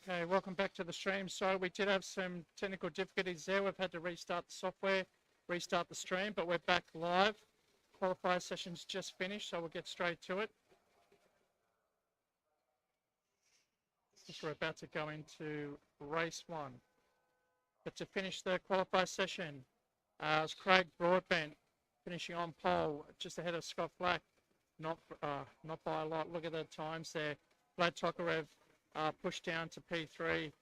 Okay, welcome back to the stream. So we did have some technical difficulties there. We've had to restart the software, restart the stream, but we're back live. Qualifier session's just finished, so we'll get straight to it. We're about to go into race one. But to finish the qualifier session, it's Craig Broadbent finishing on pole, just ahead of Scott Flack. Not by a lot. Look at the times there. Vlad Tokarev pushed down to P3.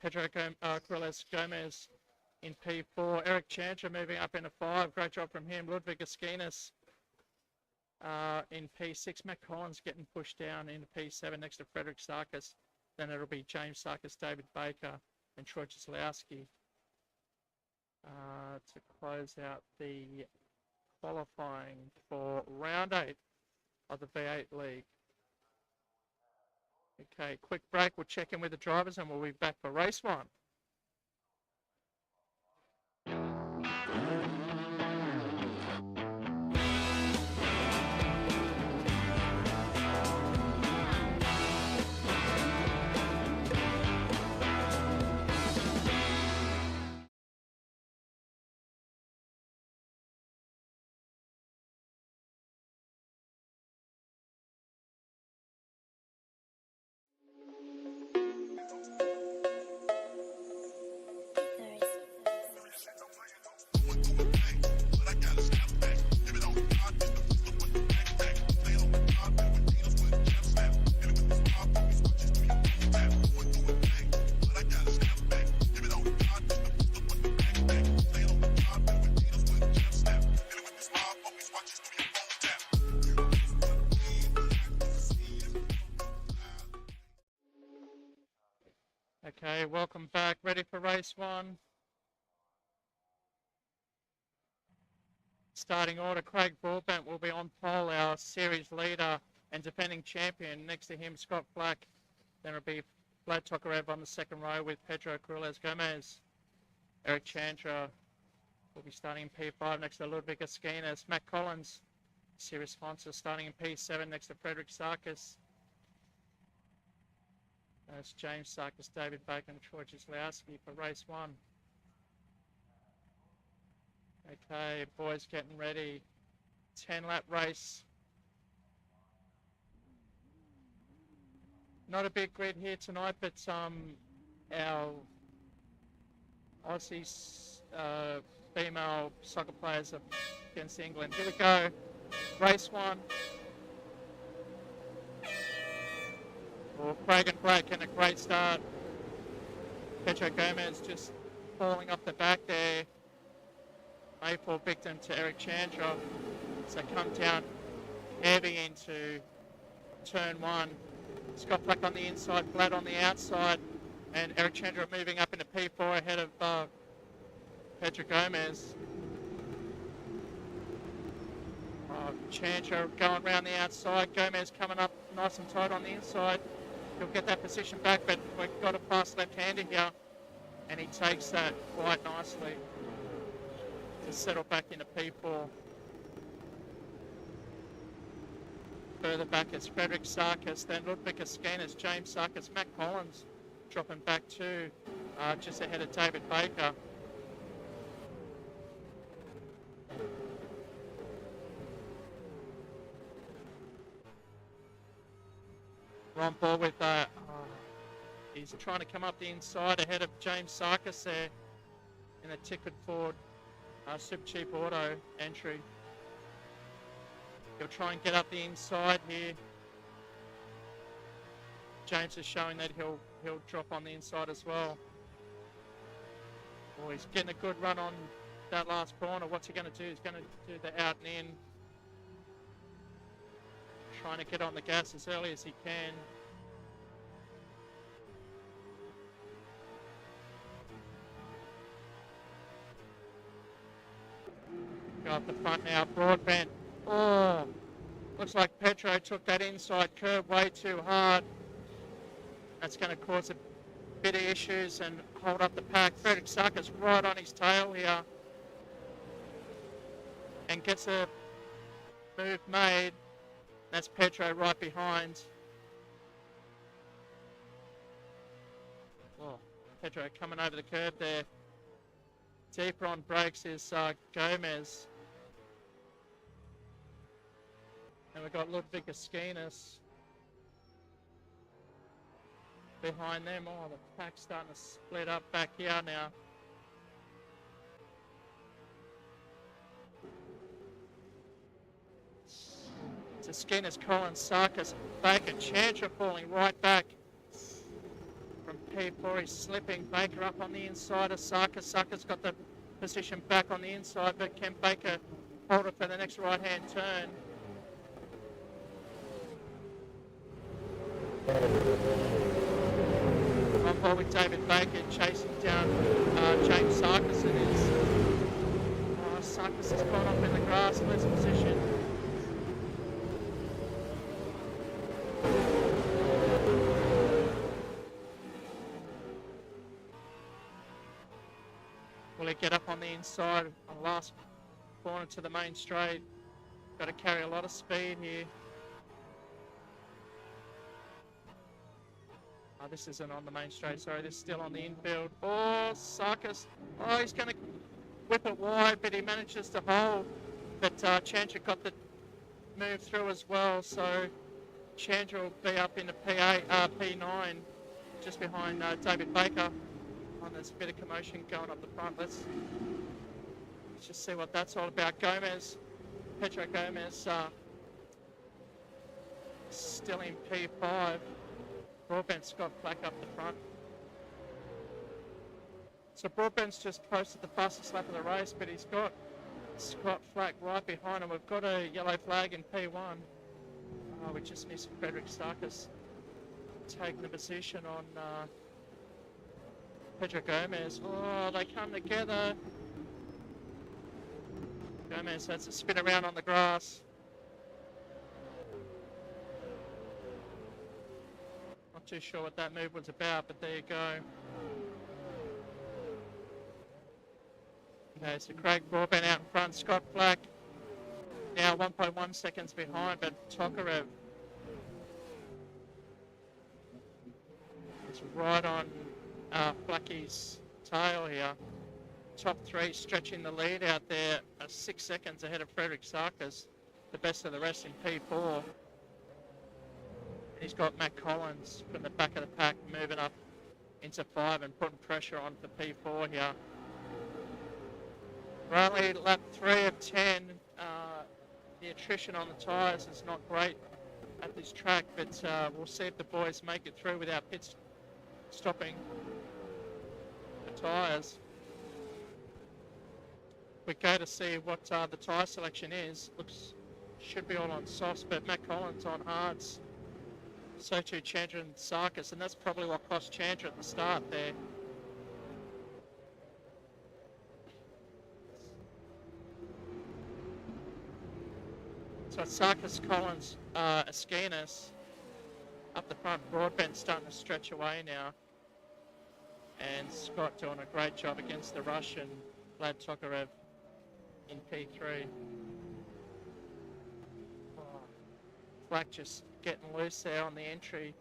Pedro Corrales Gomez in P4. Eric Chandra moving up into 5. Great job from him. Ludwig Askinas in P6. Matt Collins getting pushed down into P7 next to Frederick Sarkis. Then it'll be James Sarkis, David Baker, and Troy Cieslowski to close out the qualifying for round 8 of the V8 League. Okay, quick break. We'll check in with the drivers and we'll be back for race one. Okay, welcome back. Ready for race one. Starting order, Craig Broadbent will be on pole, our series leader and defending champion. Next to him, Scott Flack. Then it'll be Vlad Tokarev on the second row with Pedro Corrales Gomez. Eric Chandra will be starting in P5 next to Ludwig Askinas. Matt Collins, series sponsor, starting in P7 next to Frederick Sarkis. That's James Sarkis, David Baker, and Troy Cieslowski for race one. Okay, boys getting ready. 10-lap race. Not a big grid here tonight, but our Aussie female soccer players are against England. Here we go. Race one. Well, Craig and Blake in a great start. Pedro Gomez just falling off the back there. May fall victim to Eric Chandra. So come down heavy into turn one. Scott Flack on the inside, Vlad on the outside, and Eric Chandra moving up into P4 ahead of Pedro Gomez. Chandra going around the outside, Gomez coming up nice and tight on the inside. He'll get that position back, but we've got a fast left-hander here, and he takes that quite nicely to settle back into P4. Further back it's Frederick Sarkis, then Ludwig Askinas, James Sarkis, Matt Collins dropping back too, just ahead of David Baker. We're on board with he's trying to come up the inside ahead of James Sarkis there in the Tickford Ford Super Cheap Auto entry. He'll try and get up the inside here. James is showing that he'll drop on the inside as well. Oh, he's getting a good run on that last corner. What's he going to do? He's going to do the out and in. Trying to get on the gas as early as he can. Go up the front now, Broadbent. Oh, looks like Pedro took that inside curve way too hard. That's going to cause a bit of issues and hold up the pack. Frederick Sarkis right on his tail here and gets a move made. That's Pedro right behind. Pedro coming over the curb there. Deeper on brakes is Gomez. And we've got Ludwig Askinas behind them. Oh, the pack's starting to split up back here now. It's Askinas, Collins, Sarkis, Baker, Chandra falling right back from P4. He's slipping. Baker up on the inside of Sarkis. Sarkis got the position back on the inside, but can Baker hold it for the next right-hand turn? On board with David Baker, chasing down James Sarkis. It is. Oh, Sarkis has gone off in the grass, lose position. Will he get up on the inside on the last corner to the main straight? Got to carry a lot of speed here. Oh, this isn't on the main straight, sorry, this is still on the infield. Oh, Sarkis. Oh, he's going to whip it wide, but he manages to hold. But Chandra got the move through as well, so Chandra will be up in the P9, just behind David Baker. Oh, there's a bit of commotion going up the front. Let's just see what that's all about. Gomez, Pedro Gomez, still in P5. Broadbent's Scott Flack up the front. So Broadbent's just posted the fastest lap of the race, but he's got Scott Flack right behind him. We've got a yellow flag in P1. We just missed Frederick Sarkis taking the position on Pedro Gomez. Oh, they come together. Gomez has to spin around on the grass. Not too sure what that move was about, but there you go. Okay, so Craig Broadbent out in front. Scott Flack now 1.1 seconds behind, but Tokarev is right on Flacky's tail here. Top three stretching the lead out there, 6 seconds ahead of Frederick Sarkis, the best of the rest in P4. He's got Matt Collins from the back of the pack moving up into 5 and putting pressure on for P4 here. We're only lap 3 of 10. The attrition on the tyres is not great at this track, but we'll see if the boys make it through without pits stopping the tyres. We go to see what the tyre selection is. Looks should be all on softs, but Matt Collins on hards. So too Chandra and Sarkis, and that's probably what cost Chandra at the start there. So it's Sarkis, Collins, Askinas up the front. Broadbent starting to stretch away now. And Scott doing a great job against the Russian Vlad Tokarev in P3. Oh, Flack just getting loose there on the entry.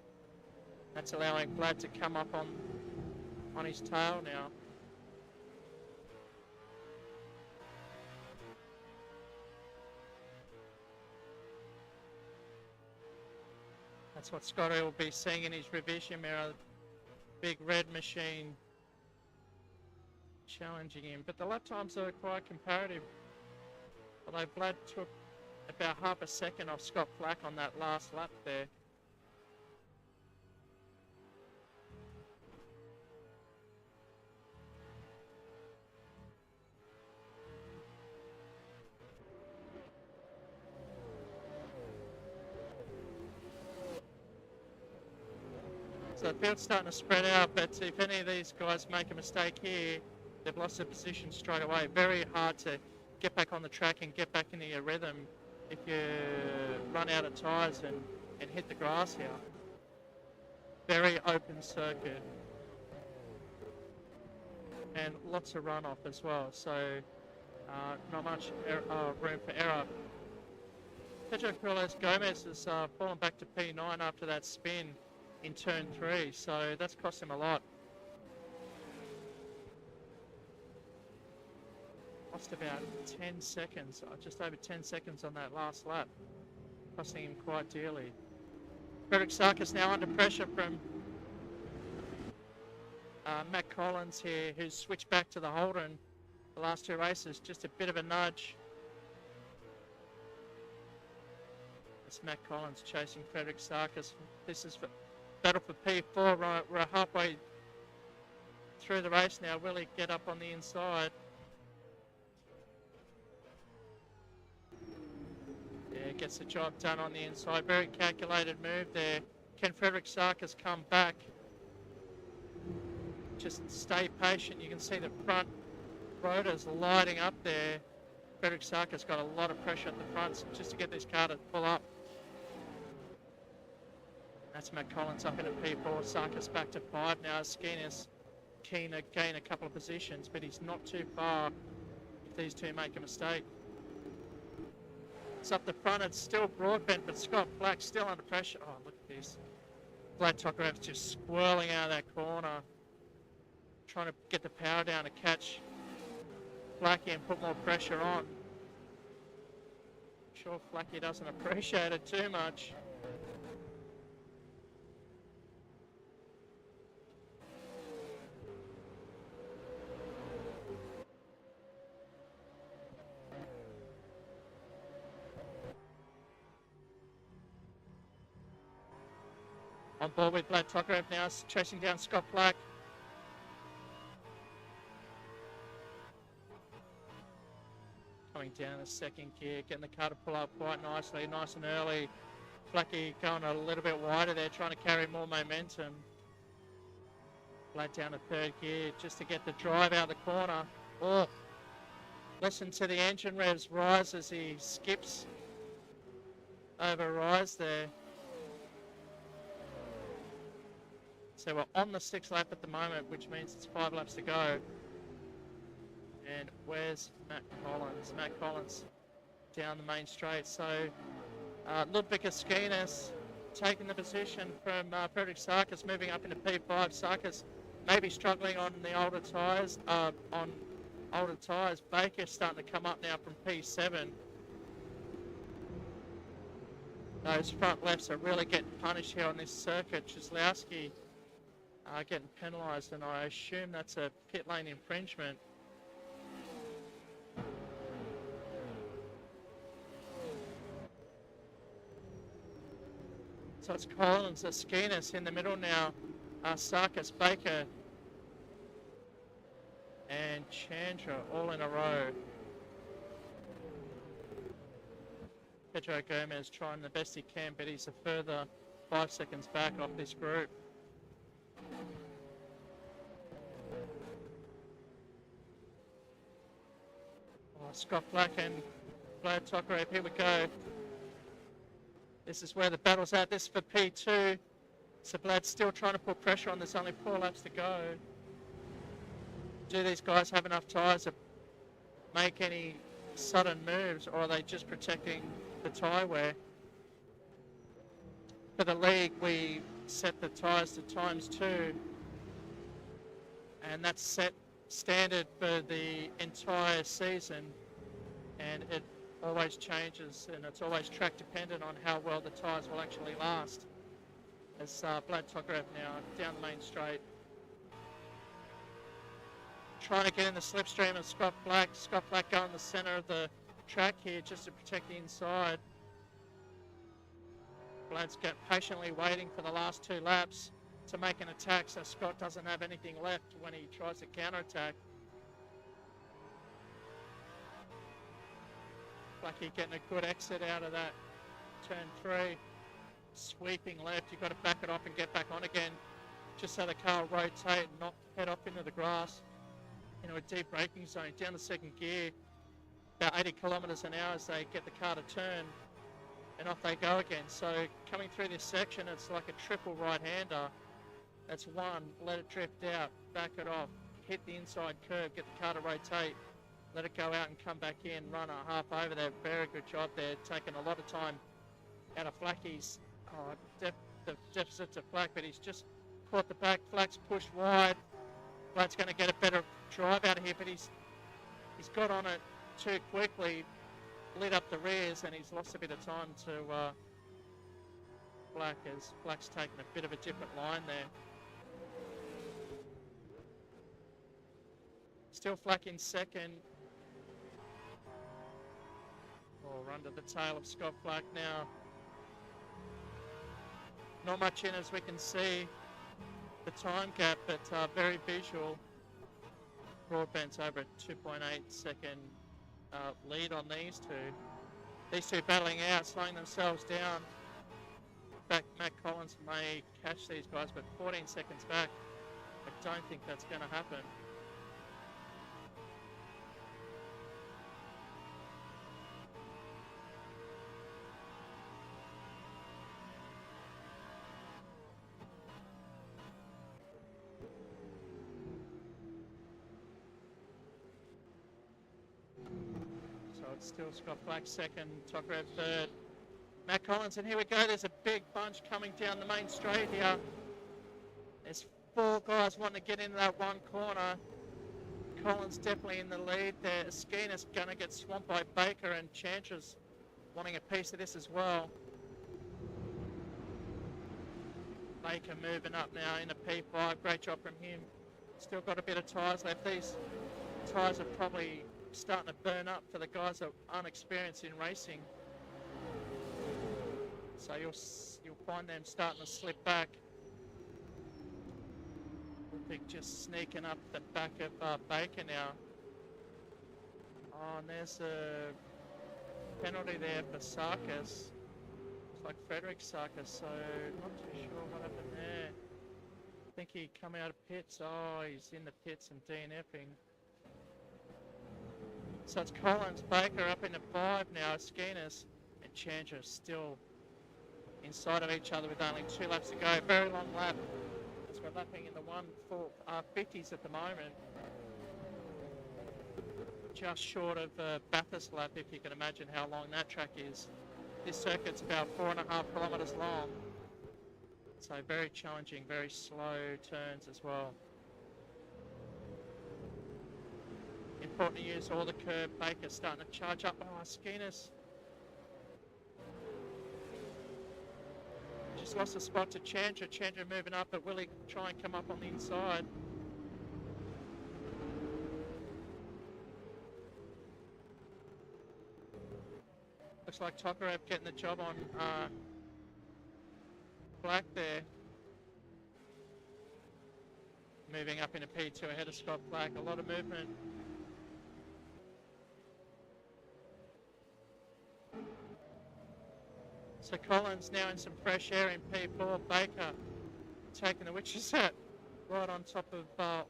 That's allowing Vlad to come up on his tail now. That's what Scotty will be seeing in his revision mirror. Big red machine challenging him. But the lap times are quite comparative. Although Vlad took about half a second off Scott Flack on that last lap there. So the field's starting to spread out, but if any of these guys make a mistake here, they've lost their position straight away. Very hard to get back on the track and get back into your rhythm if you run out of tyres and hit the grass here. Very open circuit. And lots of runoff as well, so not much room for error. Pedro Gomez has fallen back to P9 after that spin in turn 3, so that's cost him a lot. lost about 10 seconds, just over 10 seconds on that last lap, costing him quite dearly. Frederick Sarkis now under pressure from Matt Collins here, who's switched back to the Holden the last two races. Just a bit of a nudge. It's Matt Collins chasing Frederick Sarkis. This is for battle for P4. We're halfway through the race now. Will he get up on the inside? Yeah, gets the job done on the inside. Very calculated move there. Can Frederick Sarkis come back? Just stay patient. You can see the front rotors lighting up there. Frederick Sarkis got a lot of pressure at the front just to get this car to pull up. That's Matt Collins up into P4. Sarkis back to 5 now. Skena's keen to gain a couple of positions, but he's not too far if these two make a mistake. It's up the front. It's still Broadbent, but Scott Black still under pressure. Oh, look at this. Vlad Tokarev's just swirling out of that corner, trying to get the power down to catch Flacky and put more pressure on. I'm sure Flacky doesn't appreciate it too much. On board with Vlad Tokarev now, chasing down Scott Black. Coming down the second gear, getting the car to pull up quite nicely, nice and early. Flacky going a little bit wider there, trying to carry more momentum. Vlad down to third gear just to get the drive out of the corner. Oh, listen to the engine revs rise as he skips over Rise there. So we're on the 6th lap at the moment, which means it's 5 laps to go. And where's Matt Collins? Matt Collins down the main straight. So Ludwig Skenas taking the position from Frederick Sarkis, moving up into P5. Sarkis maybe struggling on the older tyres. Baker starting to come up now from P7. Those front lefts are really getting punished here on this circuit. Czeslowski getting penalised, and I assume that's a pit lane infringement. So it's Collins, Skenas in the middle now, Sarkis, Baker, and Chandra all in a row. Pedro Gomez trying the best he can, but he's a further 5 seconds back off this group. Scott Black and Vlad Tokarev, here we go. This is where the battle's at. This is for P2. So Vlad's still trying to put pressure on. There's only 4 laps to go. Do these guys have enough tyres to make any sudden moves, or are they just protecting the tyre wear? For the league, we set the tyres to ×2, and that's set standard for the entire season, and it always changes, and it's always track dependent on how well the tyres will actually last. As Vlad Tokarev now down the main straight, trying to get in the slipstream of Scott Black. Scott Black going the centre of the track here just to protect the inside. Vlad's patiently waiting for the last 2 laps to make an attack, so Scott doesn't have anything left when he tries to counterattack. Blackie getting a good exit out of that turn 3. Sweeping left, you've got to back it off and get back on again, just so the car will rotate and not head off into the grass, into a deep braking zone. Down the second gear, about 80 kilometres an hour as they get the car to turn, and off they go again. So coming through this section, it's like a triple right-hander. That's 1, let it drift out, back it off, hit the inside curve, get the car to rotate, let it go out and come back in, run a half over there. Very good job there, taking a lot of time out of Flackie's the deficit to Flack, but he's just caught the back. Flack's pushed wide. Flack's going to get a better drive out of here, but he's He's got on it too quickly, lit up the rears, and he's lost a bit of time to Black, as Black's taken a bit of a different line there. Still Flack in second. Or under the tail of Scott Flack now. Not much in as we can see the time gap, but very visual. Broadbent's over a 2.8 second lead on these two. These two battling out, slowing themselves down. In fact, Matt Collins may catch these guys, but 14 seconds back. I don't think that's going to happen. Still Scott Black second, Tokarev third. Matt Collins, and here we go. There's a big bunch coming down the main straight here. There's 4 guys wanting to get into that one corner. Collins definitely in the lead there. Skeena's going to get swamped by Baker, and Chantra's wanting a piece of this as well. Baker moving up now in a P5. Great job from him. Still got a bit of tyres left. These tyres are probably starting to burn up for the guys that are unexperienced in racing. So you'll find them starting to slip back. Ludwig just sneaking up the back of Baker now. Oh, and there's a penalty there for Sarkis. It's like Frederick Sarkis, so not too sure what happened there. I think he come out of pits. Oh, he's in the pits and DNFing. So it's Collins, Baker up into 5 now, Skeena's, and Chandra still inside of each other with only 2 laps to go. Very long lap, as we're lapping in the 1:50s at the moment. Just short of Bathurst lap, if you can imagine how long that track is. This circuit's about 4.5 kilometres long. So very challenging, very slow turns as well. Important to use all the curb. Baker's starting to charge up. Oh, Skeena's just lost a spot to Chandra. Chandra moving up, but will he try and come up on the inside? Looks like Tokarev getting the job on Black there. Moving up into P2 ahead of Scott Black. A lot of movement. So Collins now in some fresh air in P4. Baker taking the witch's hat right on top of a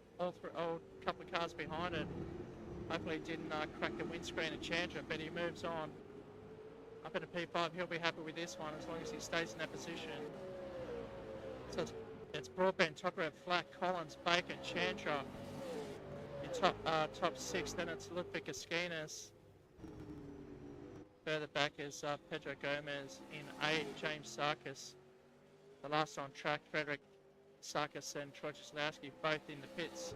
couple of cars behind it. Hopefully he didn't crack the windscreen of Chandra, but he moves on. Up into P5, he'll be happy with this one as long as he stays in that position. So it's Broadbent, Tokarev, Flack, Collins, Baker, Chandra in top 6. Then it's Ludwig Skeena's. Further back is Pedro Gomez in 8, James Sarkis. The last on track, Frederick Sarkis and Troy Cieslawski, both in the pits.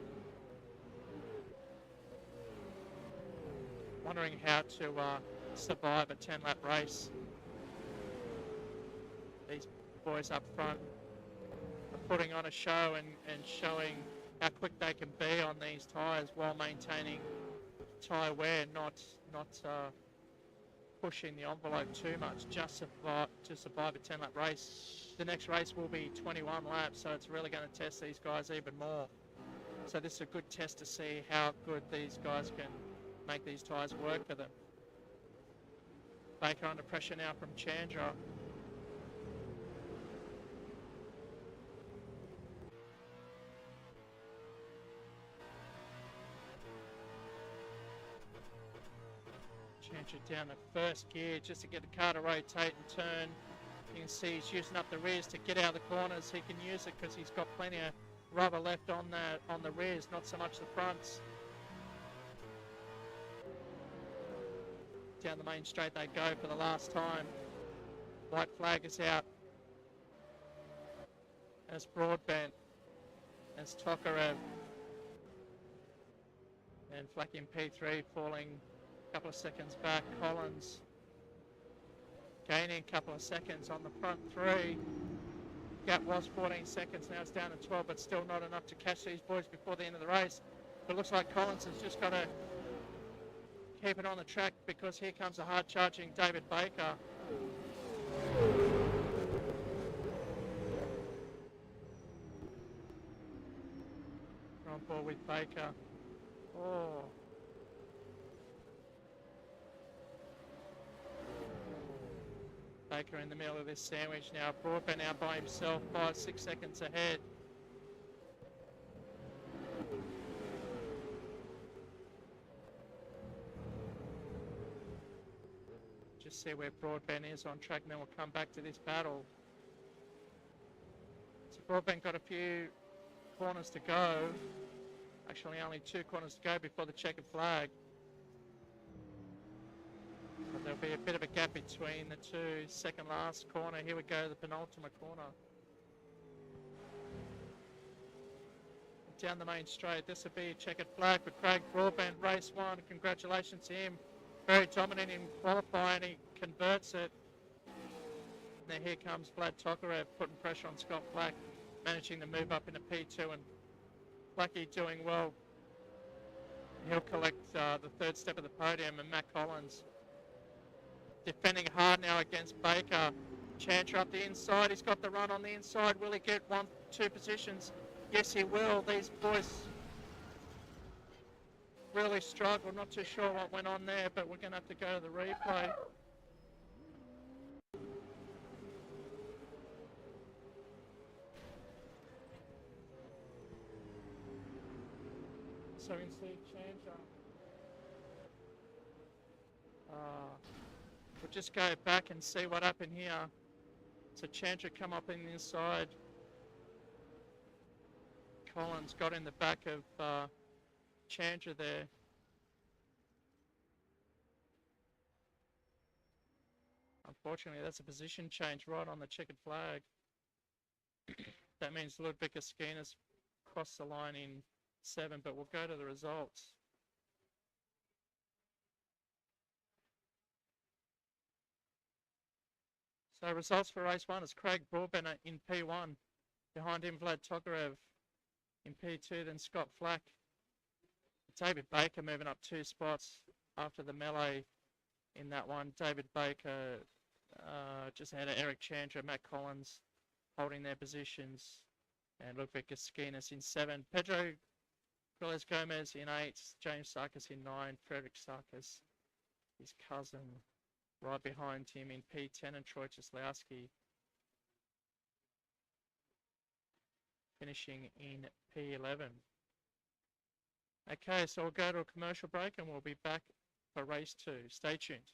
Wondering how to survive a 10-lap race. These boys up front are putting on a show and showing how quick they can be on these tyres while maintaining tyre wear, not pushing the envelope too much just to survive a 10-lap race. The next race will be 21 laps, so it's really going to test these guys even more. So this is a good test to see how good these guys can make these tyres work for them. Baker under pressure now from Chandra. Chandra down the first gear just to get the car to rotate and turn. You can see he's using up the rears to get out of the corners. He can use it because he's got plenty of rubber left on the rears, not so much the fronts. Down the main straight they go for the last time. White flag is out. As Broadbent, as Tokarev. And Flacky in P3 falling a couple of seconds back. Collins gaining a couple of seconds on the front three. Gap was 14 seconds, now it's down to 12, but still not enough to catch these boys before the end of the race. But it looks like Collins has just got to keep it on the track, because here comes a hard charging David Baker. We're on board with Baker. Oh. Baker in the middle of this sandwich now. Broadbent out by himself, 5-6 seconds ahead. Just see where Broadbent is on track, and then we'll come back to this battle. So Broadbent got a few corners to go. Actually, only 2 corners to go before the checkered flag. But there'll be a bit of a gap between the two. Second last corner. Here we go, the penultimate corner. Down the main straight. This will be a checkered flag for Craig Broadbent. Race 1. Congratulations to him. Very dominant in qualifying. He converts it. Now here comes Vlad Tokarev putting pressure on Scott Flack, managing to move up into P2, and Flacky doing well. He'll collect the 3rd step of the podium, and Matt Collins defending hard now against Baker. Chantra up the inside. He's got the run on the inside. Will he get 1-2 positions? Yes, he will. These boys really struggled. Not too sure what went on there, but we're going to have to go to the replay. So we can see Chantra. We'll just go back and see what happened here. So Chantra come up in the inside. Collins got in the back of Chandra there. Unfortunately, that's a position change right on the checkered flag. That means Ludwig Askinas crossed the line in 7, but we'll go to the results. So results for race 1 is Craig Broadbent in P1. Behind him, Vlad Tokarev in P2, then Scott Flack. David Baker moving up 2 spots after the melee in that one. David Baker just ahead of Eric Chandra, Matt Collins holding their positions, and Ludwig Askinas in 7. Pedro Grilles Gomez in 8, James Sarkis in 9, Frederick Sarkis, his cousin, right behind him in P10, and Troy Cieslowski finishing in P11. Okay, so we'll go to a commercial break and we'll be back for race 2. Stay tuned.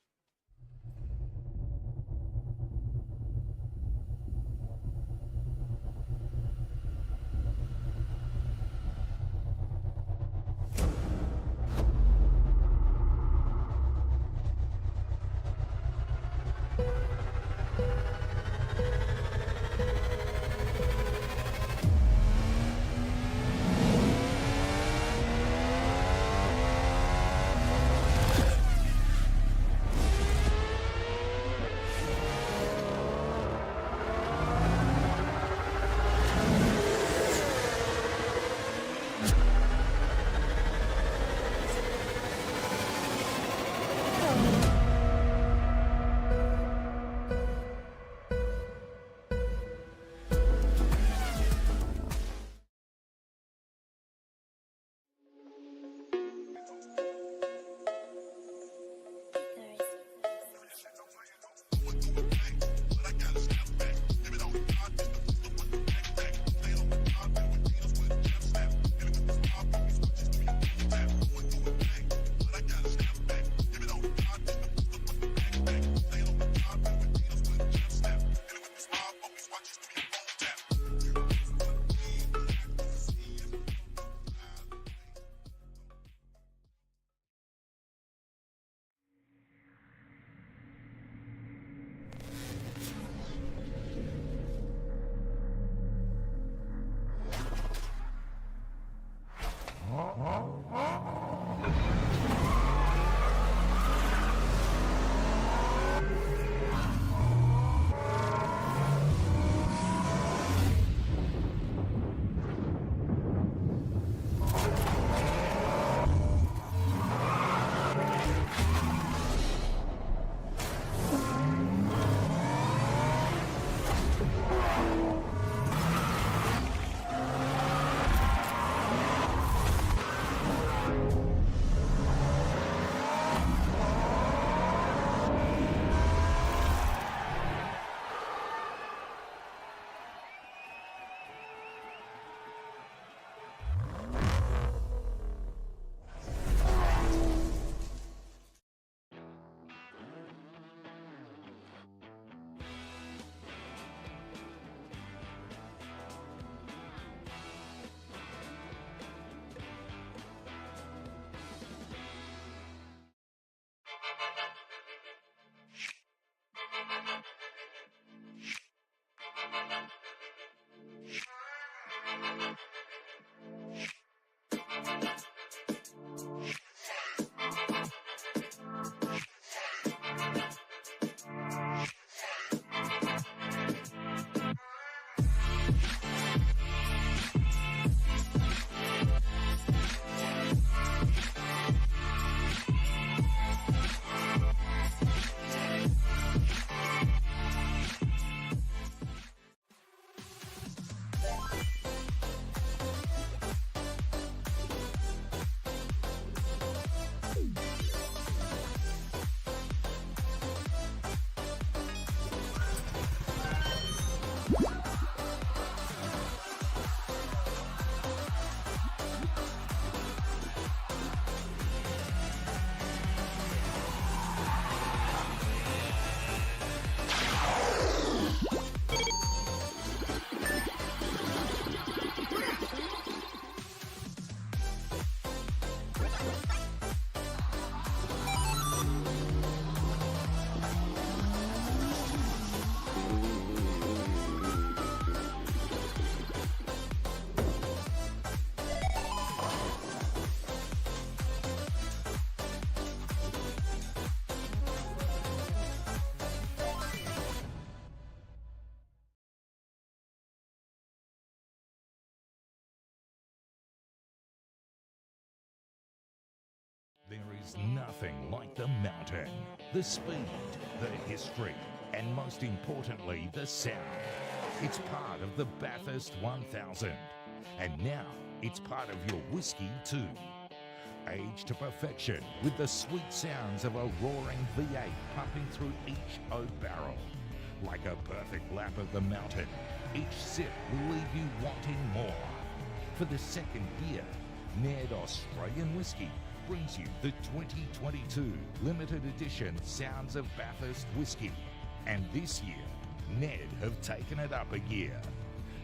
There is nothing like the mountain, the speed, the history, and most importantly, the sound. It's part of the Bathurst 1000, and now it's part of your whiskey too. Aged to perfection with the sweet sounds of a roaring V8 pumping through each oak barrel. Like a perfect lap of the mountain, each sip will leave you wanting more. For the second year, Ned Australian Whiskey brings you the 2022 limited edition Sounds of Bathurst Whiskey. And this year, Ned have taken it up a gear.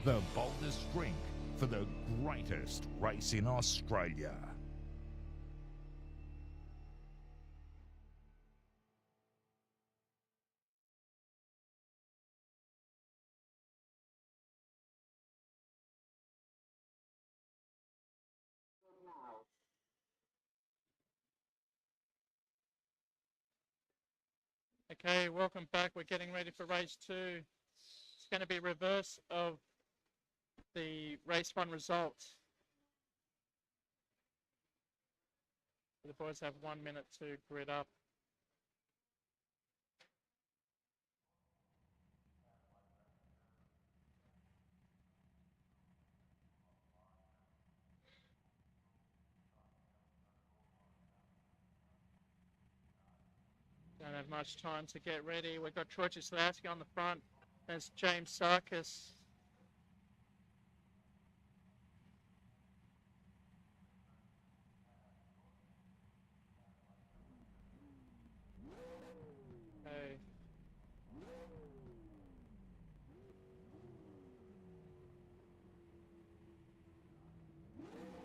The boldest drink for the greatest race in Australia. Okay, welcome back. We're getting ready for race 2. It's going to be reverse of the race 1 results. The boys have 1 minute to grid up. Don't have much time to get ready. We've got Troy Cislavsky on the front. There's James Sarkis. Okay.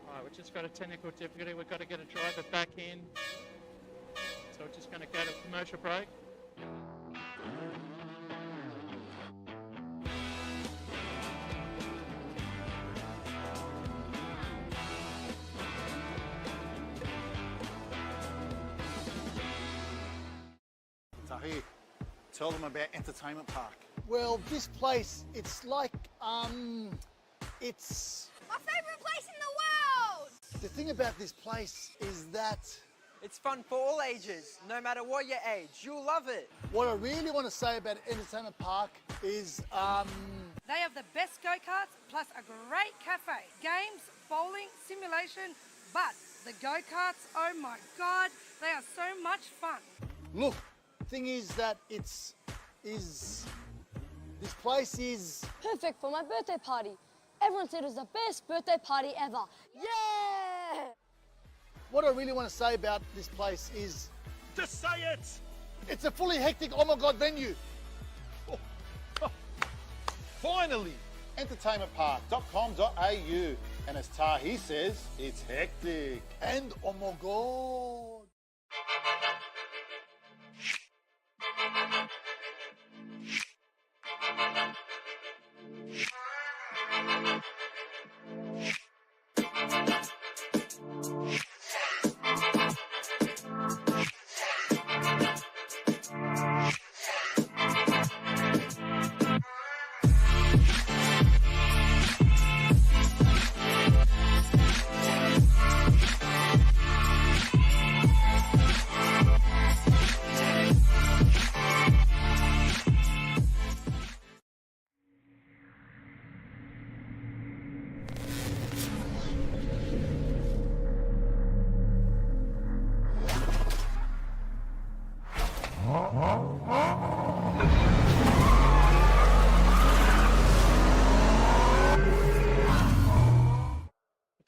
Alright, we've just got a technical difficulty. We've got to get a driver back in. So we're just going to go to commercial break. Tahi, tell them about Entertainment Park. Well, this place, it's like, it's... My favourite place in the world! The thing about this place is that It's fun for all ages, no matter what your age. You'll love it. what I really want to say about Entertainment Park is, They have the best go-karts plus a great cafe. Games, bowling, simulation, but the go-karts, oh my God, they are so much fun. look, thing is that this place is, Perfect for my birthday party. Everyone said it was the best birthday party ever. Yeah! what I really want to say about this place is, Just say it! it's a fully hectic, oh my God, venue. Finally! Entertainmentpark.com.au. And as Tahi says, it's hectic. And oh my God.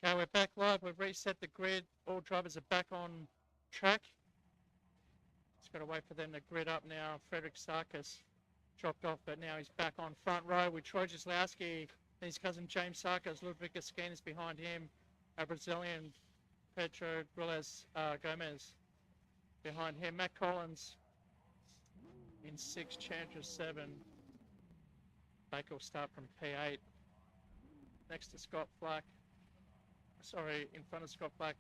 Okay, we're back live. We've reset the grid. All drivers are back on track. Just got to wait for them to grid up now. Frederick Sarkis dropped off, but now he's back on front row with Troy Cislavsky and his cousin James Sarkis. Ludwig Gaskin is behind him. A Brazilian, Pedro Gomez behind him. Matt Collins in 6, Chandra 7. Baker will start from P8. Next to Scott Flack. Sorry, in front of Scott Flack.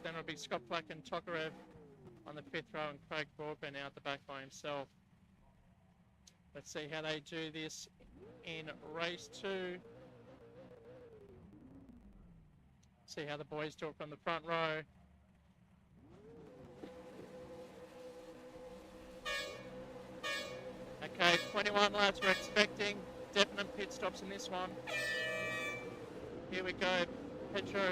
Then it'll be Scott Flack and Tokarev on the 5th row and Craig Broadbent out the back by himself. Let's see how they do this in race 2. See how the boys do it from the front row. Okay, 21 laps we're expecting. Definite pit stops in this one. Here we go. Pedro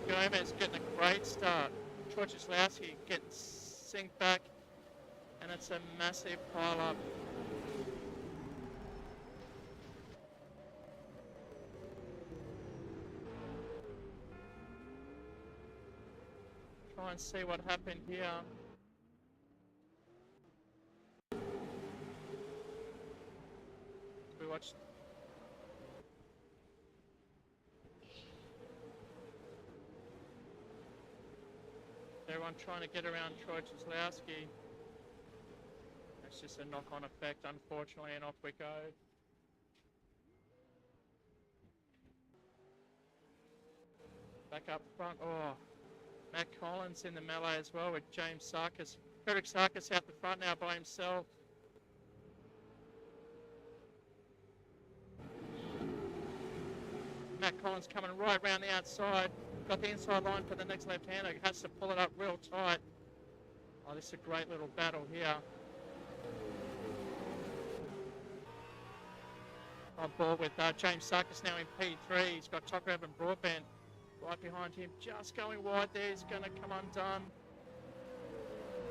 Gomez getting a great start. Troy Kozlowski getting synced back. And it's a massive pile up. Try and see what happened here. We watched. Everyone trying to get around Troy Kozlowski. It's just a knock-on effect, unfortunately, and off we go. Back up front. Oh, Matt Collins in the melee as well with James Sarkis. Frederick Sarkis out the front now by himself. Matt Collins coming right round the outside. Got the inside line for the next left-hander. Has to pull it up real tight. Oh, this is a great little battle here. On board with James Sarkis now in P3. He's got Tokarev and Broadbent right behind him. Just going wide there. He's going to come undone.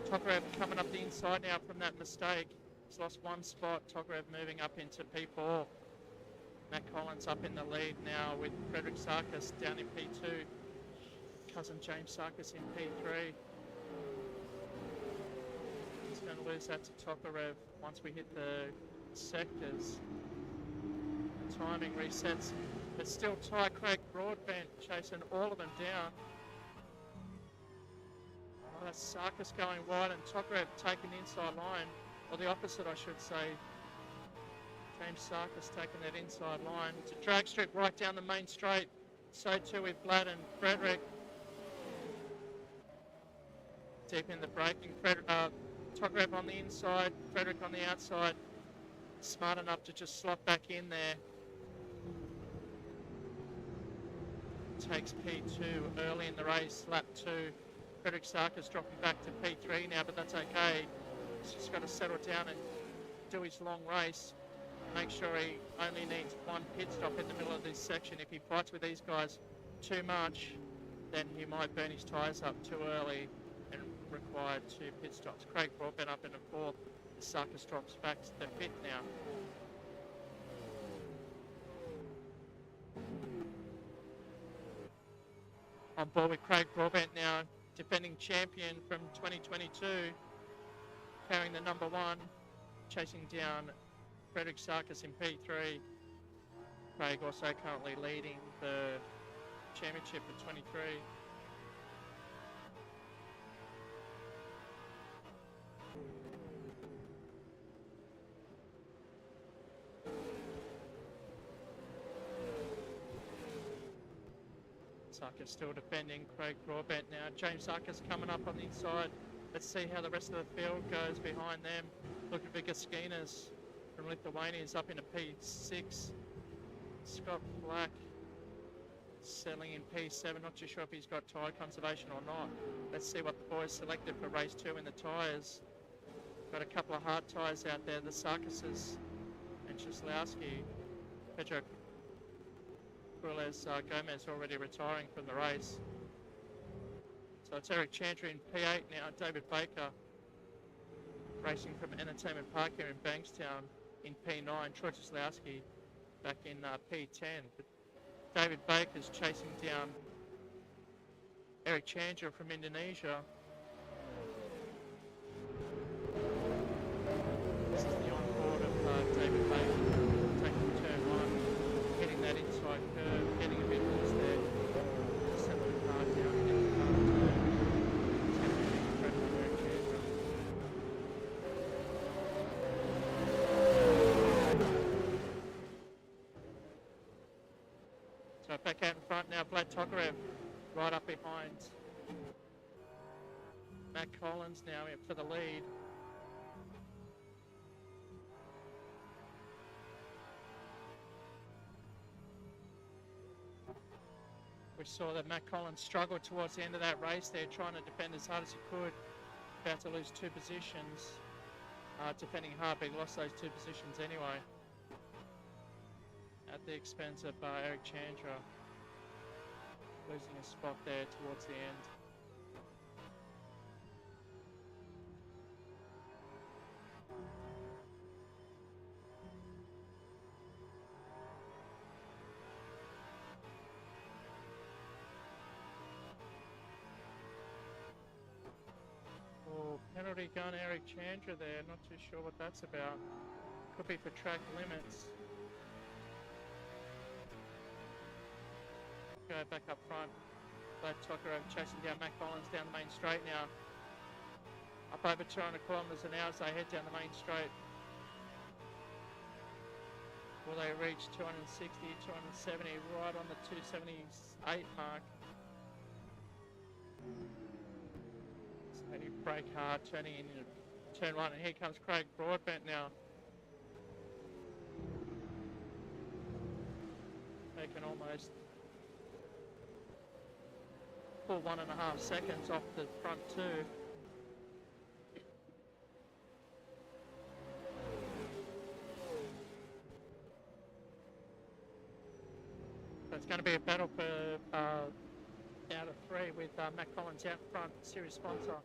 Tokarev coming up the inside now from that mistake. He's lost one spot. Tokarev moving up into P4. Matt Collins up in the lead now with Frederick Sarkis down in P2. Cousin James Sarkis in P3. He's going to lose that to Tokarev once we hit the sectors. Timing resets, but still tight. Craig Broadbent chasing all of them down. Oh, that's Sarkis going wide and Tokarev taking the inside line, or the opposite I should say. James Sarkis taking that inside line. It's a drag strip right down the main straight. So too with Vlad and Frederick. Deep in the braking. Tokarev on the inside, Frederick on the outside. Smart enough to just slot back in there. Takes P2 early in the race, lap 2. Frederick Sarkis dropping back to P3 now, but that's okay. He's just got to settle down and do his long race. Make sure he only needs one pit stop in the middle of this section. If he fights with these guys too much, then he might burn his tyres up too early and require 2 pit stops. Craig Broadbent up in the 4th. Sarkis drops back to the pit now. On board with Craig Broadbent now, defending champion from 2022, carrying the number 1, chasing down Frederick Sarkis in P3. Craig also currently leading the championship for 23. Sarkis still defending Craig Broadbent now. James Sarkis coming up on the inside. Let's see how the rest of the field goes behind them. Looking for Gaskinas from Lithuania is up into P6. Scott Black settling in P7. Not too sure if he's got tyre conservation or not. Let's see what the boys selected for race 2 in the tyres. Got a couple of hard tyres out there. The Sarkises and Kozlowski. Pedro Gomez already retiring from the race. So it's Eric Chantry in P8 now. David Baker racing from Entertainment Park here in Bankstown in P9. Troy Kozlowski back in P10. But David Baker's chasing down Eric Chandra from Indonesia. This is the onboard of David Baker taking turn 1, hitting that inside curve, getting a bit loose there. Settle the car down, get the car turn. It's going to be an incredible Eric Chandra. So back out in front now, Vlad Tokarev right up behind Matt Collins now for the lead. We saw that Matt Collins struggled towards the end of that race there, trying to defend as hard as he could. About to lose 2 positions. defending hard, but he lost those 2 positions anyway. At the expense of Eric Chandra. Losing a spot there towards the end. Oh, penalty gun Eric Chandra there. Not too sure what that's about. Could be for track limits. Go back up front. Vlad Tokarev chasing down Mac Collins down the main straight now. Up over 200 kilometres an hour as they head down the main straight. Will they reach 260, 270, right on the 278 mark? So they brake hard, turning into turn 1, and here comes Craig Broadbent now. Taking almost full 1.5 seconds off the front 2. So it's going to be a battle for out of 3 with Matt Collins out front, series sponsor.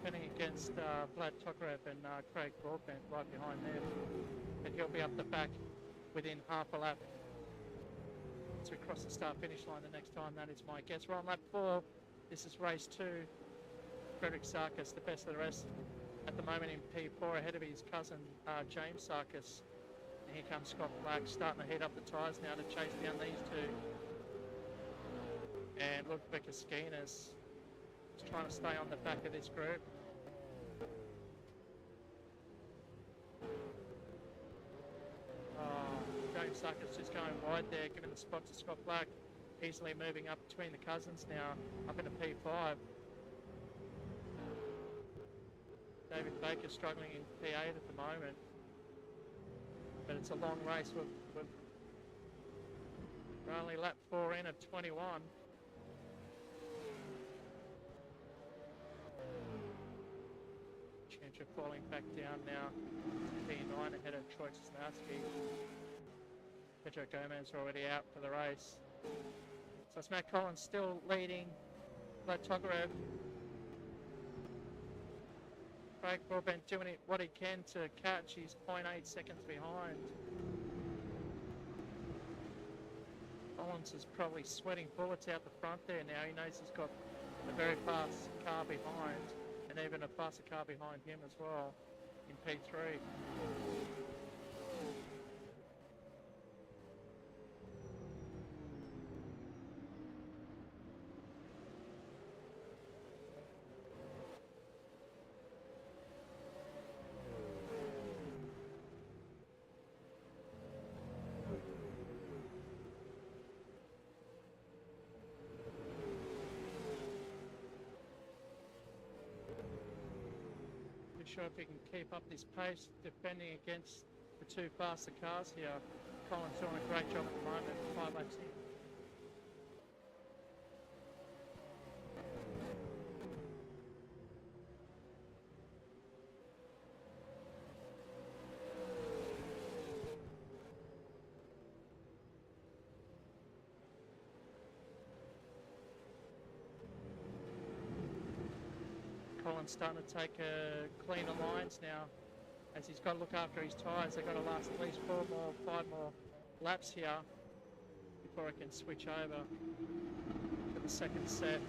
Defending against Vlad Tokarev and Craig Broadbent right behind them. But he'll be up the back within half a lap to cross the start-finish line the next time. That is my guess. We're on lap 4. This is race 2. Frederick Sarkis, the best of the rest at the moment in P4, ahead of his cousin James Sarkis. And here comes Scott Black, starting to heat up the tyres now to chase down these 2. And Ludwig Skinas is trying to stay on the back of this group. James Sarkis just going wide there, giving the spot to Scott Black. Easily moving up between the cousins now, up into P5. David Baker struggling in P8 at the moment. But it's a long race. We're only lap 4 in of 21. Chandra falling back down now. P9 ahead of Troy Cisnowski. Pedro Gomez already out for the race. So it's Matt Collins still leading. Vlad Tokarev. Craig Broadbent doing what he can to catch. He's 0.8 seconds behind. Collins is probably sweating bullets out the front there now. He knows he's got a very fast car behind, and even a faster car behind him as well in P3. Sure if he can keep up this pace defending against the 2 faster cars here. Collins doing a great job at the moment, 5 laps in. Collins starting to take cleaner lines now as he's got to look after his tyres. They've got to last at least 5 more laps here before it can switch over to the second set.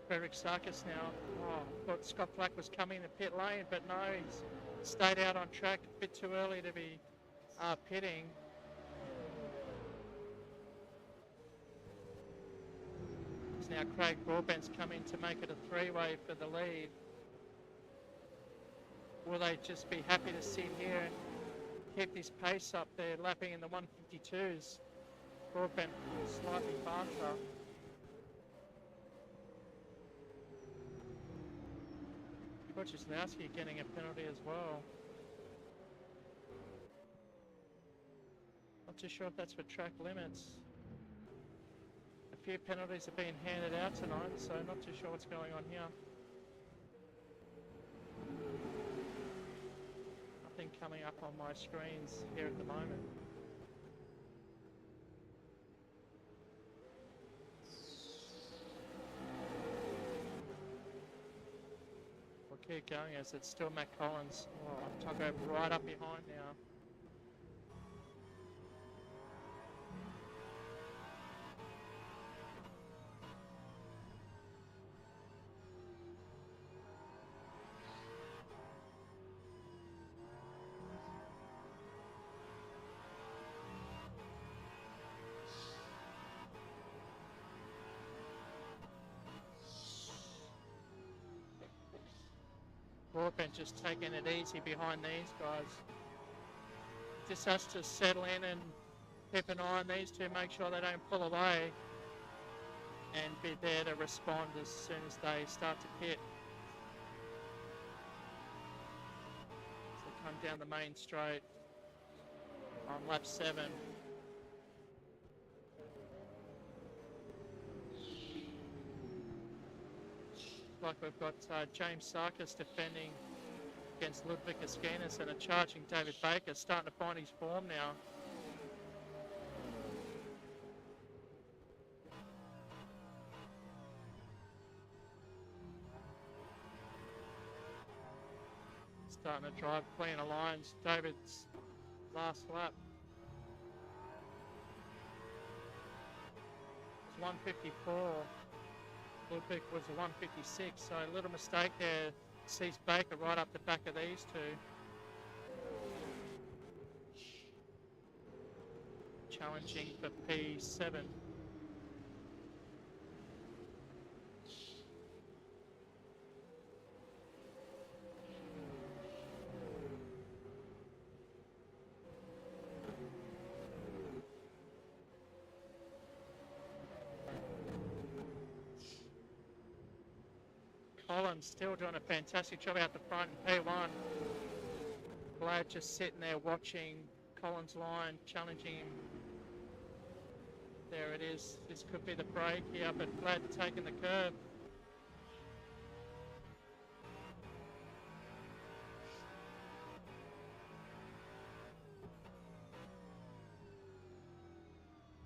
Frederick Sarkis now. Oh, thought Scott Black was coming in the pit lane, but no, he's stayed out on track a bit too early to be pitting. It's now Craig Broadbent's coming to make it a 3-way for the lead. Will they just be happy to sit here and keep this pace up there, lapping in the 152s? Broadbent slightly faster. Wojciechowski getting a penalty as well. Not too sure if that's for track limits. A few penalties are being handed out tonight, so not too sure what's going on here. Nothing coming up on my screens here at the moment. We'll keep going as it's still Matt Collins. Oh, Tuggo right up behind now. Broadbent just taking it easy behind these guys. Just has to settle in and keep an eye on these two, make sure they don't pull away, and be there to respond as soon as they start to pit. So come down the main straight on lap 7. Like we've got James Sarkis defending against Ludwig Askinas and a charging David Baker, starting to find his form now. Starting to drive cleaner lines. David's last lap. It's 154. Ludwig was a 156, so a little mistake there. Sees Baker right up the back of these two. Challenging for P7. Collins still doing a fantastic job out the front in P1. Glad just sitting there watching Collins' line, challenging him. There it is. This could be the break here, but Glad taking the curve.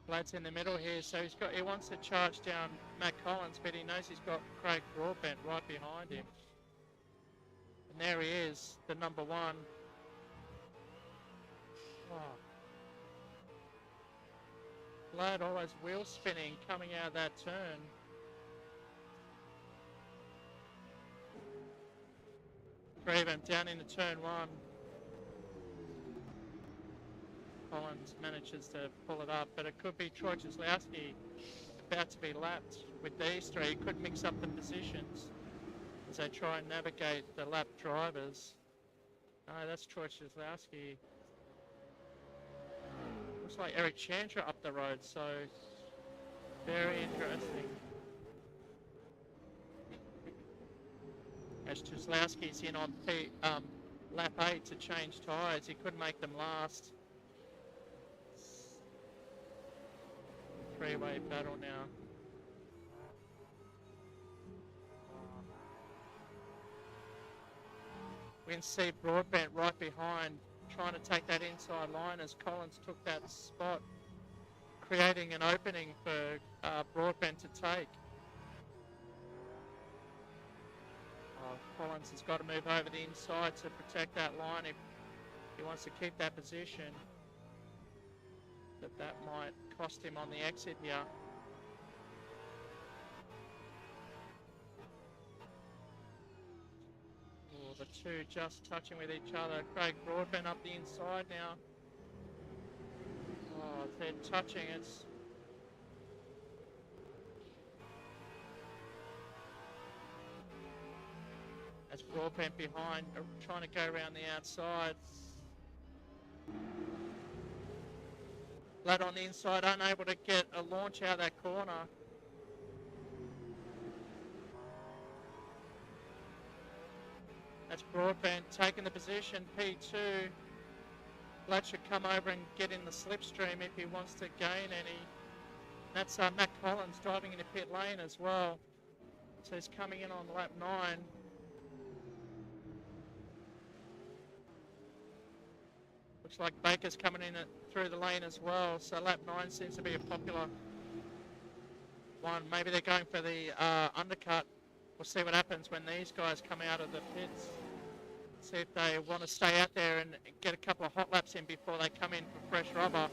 Glad's in the middle here, so he wants to charge down Matt Collins, but he knows he's got Craig Broadbent right behind him. And there he is, the number 1. Oh. Glad always wheel spinning coming out of that turn. Three of them down into turn 1. Collins manages to pull it up, but it could be Troy Kozlowski about to be lapped with these three. He could mix up the positions as they try and navigate the lap drivers. No, that's Troy Kozlowski. Looks like Eric Chandra up the road, so very interesting. As Kozlowski's in on lap 8 to change tyres, he couldn't make them last. Three-way battle now. We can see Broadbent right behind, trying to take that inside line as Collins took that spot, creating an opening for Broadbent to take. Collins has got to move over the inside to protect that line if he wants to keep that position. But that might cost him on the exit here. Oh, the two just touching with each other. Craig Broadbent up the inside now. Oh, they're touching. It's as Broadbent behind, trying to go around the outside. Vlad on the inside, unable to get a launch out of that corner. That's Broadbent taking the position, P2. Vlad should come over and get in the slipstream if he wants to gain any. That's Matt Collins driving into pit lane as well. So he's coming in on lap 9. Looks like Baker's coming in through the lane as well. So lap 9 seems to be a popular one. Maybe they're going for the undercut. We'll see what happens when these guys come out of the pits. See if they want to stay out there and get a couple of hot laps in before they come in for fresh rubber.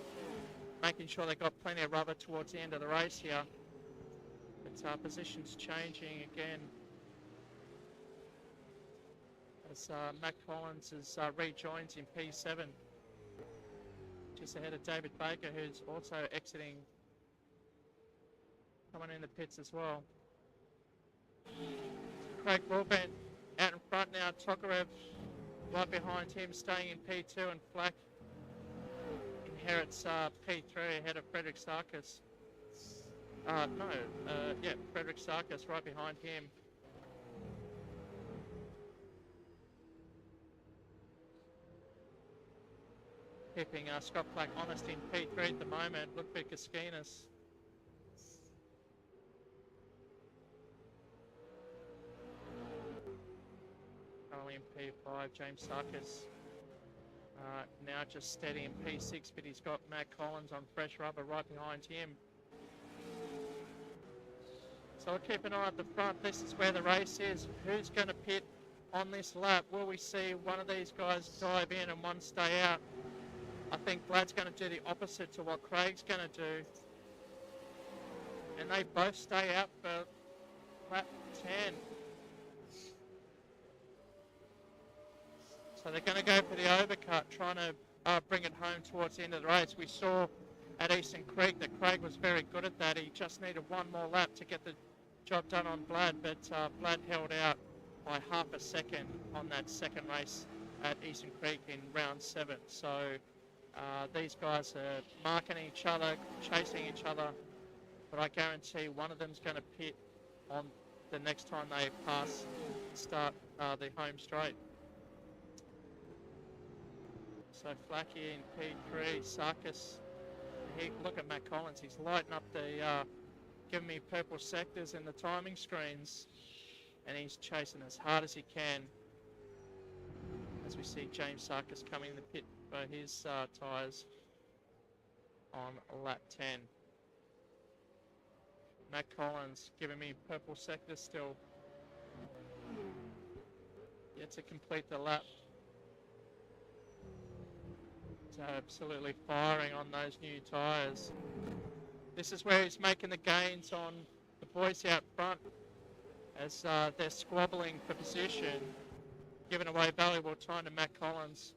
Making sure they've got plenty of rubber towards the end of the race here. But position's changing again. As Matt Collins has rejoins in P7. Just ahead of David Baker, who's also exiting. Coming in the pits as well. Craig Broadbent out in front now. Tokarev right behind him, staying in P2, and Flack inherits P3 ahead of Frederick Sarkis. Frederick Sarkis right behind him. Keeping Scott Flack honest in P3 at the moment. Ludwig Kaskinas. Currently in P5, James Sarkis. Now just steady in P6, but he's got Matt Collins on fresh rubber right behind him. So we'll keep an eye at the front. This is where the race is. Who's going to pit on this lap? Will we see one of these guys dive in and one stay out? I think Vlad's going to do the opposite to what Craig's going to do. And they both stay out for lap 10. So they're going to go for the overcut, trying to bring it home towards the end of the race. We saw at Eastern Creek that Craig was very good at that. He just needed one more lap to get the job done on Vlad, but Vlad held out by half a second on that second race at Eastern Creek in round 7. So these guys are marking each other, chasing each other, but I guarantee one of them's going to pit on the next time they start the home straight. So Flacky in P3, Sarkis. Look at Matt Collins, he's lighting up the, giving me purple sectors in the timing screens, and he's chasing as hard as he can. As we see James Sarkis coming in the pit for his tyres on lap 10. Matt Collins giving me purple sectors still. Yet to complete the lap. Absolutely firing on those new tyres. This is where he's making the gains on the boys out front as they're squabbling for position, giving away valuable time to Matt Collins.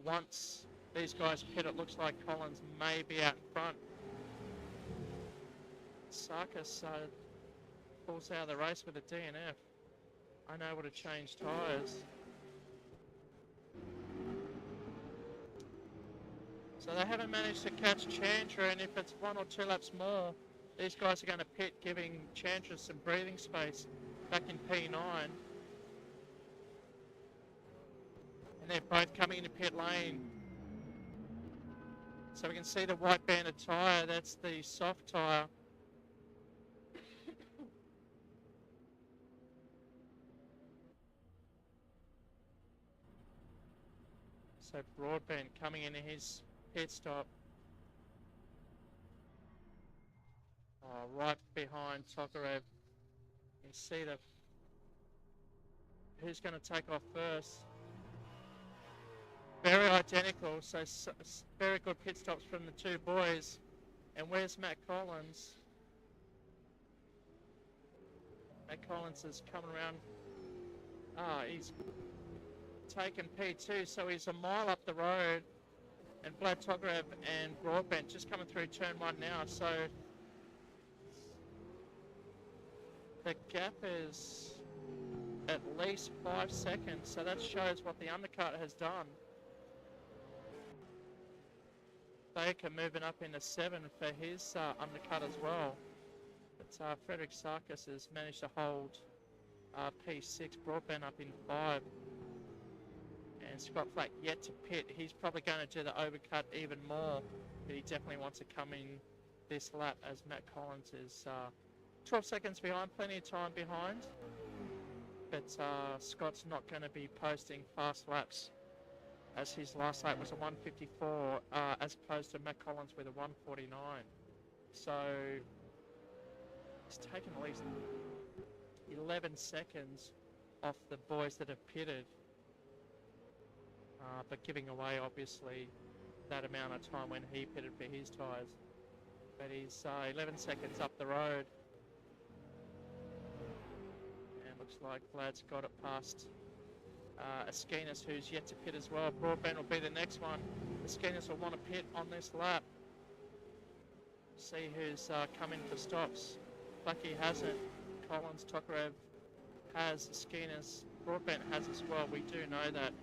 Once these guys pit, it looks like Collins may be out in front. Sarkis pulls out of the race with a DNF, unable to change tyres. So they haven't managed to catch Chandra, and if it's 1 or 2 laps more, these guys are going to pit, giving Chandra some breathing space back in P9. And they're both coming into pit lane. So we can see the white banded tyre, that's the soft tyre. So Broadbent coming into his pit stop. Right behind Tokarev. You see who's going to take off first. Very identical, so very good pit stops from the two boys. And where's Matt Collins? Matt Collins is coming around. He's taken P2, so he's a mile up the road. And Vlad Tokarev and Broadbent just coming through turn 1 now, so the gap is at least 5 seconds, so that shows what the undercut has done. Baker moving up into 7 for his undercut as well. But Frederick Sarkis has managed to hold P6, Broadbent up in 5. And Scott Flack yet to pit. He's probably going to do the overcut even more, but he definitely wants to come in this lap as Matt Collins is 12 seconds behind, plenty of time behind. But Scott's not going to be posting fast laps, as his last lap was a 154 as opposed to Matt Collins with a 149. So he's taken at least 11 seconds off the boys that have pitted, but giving away obviously that amount of time when he pitted for his tyres. But he's 11 seconds up the road, and looks like Vlad's got it past Askinas, who's yet to pit as well. Broadbent will be the next one. Askinas will want to pit on this lap. See who's coming for stops. Lucky hasn't. Collins, Tokarev has. Askinas, Broadbent has as well. We do know that.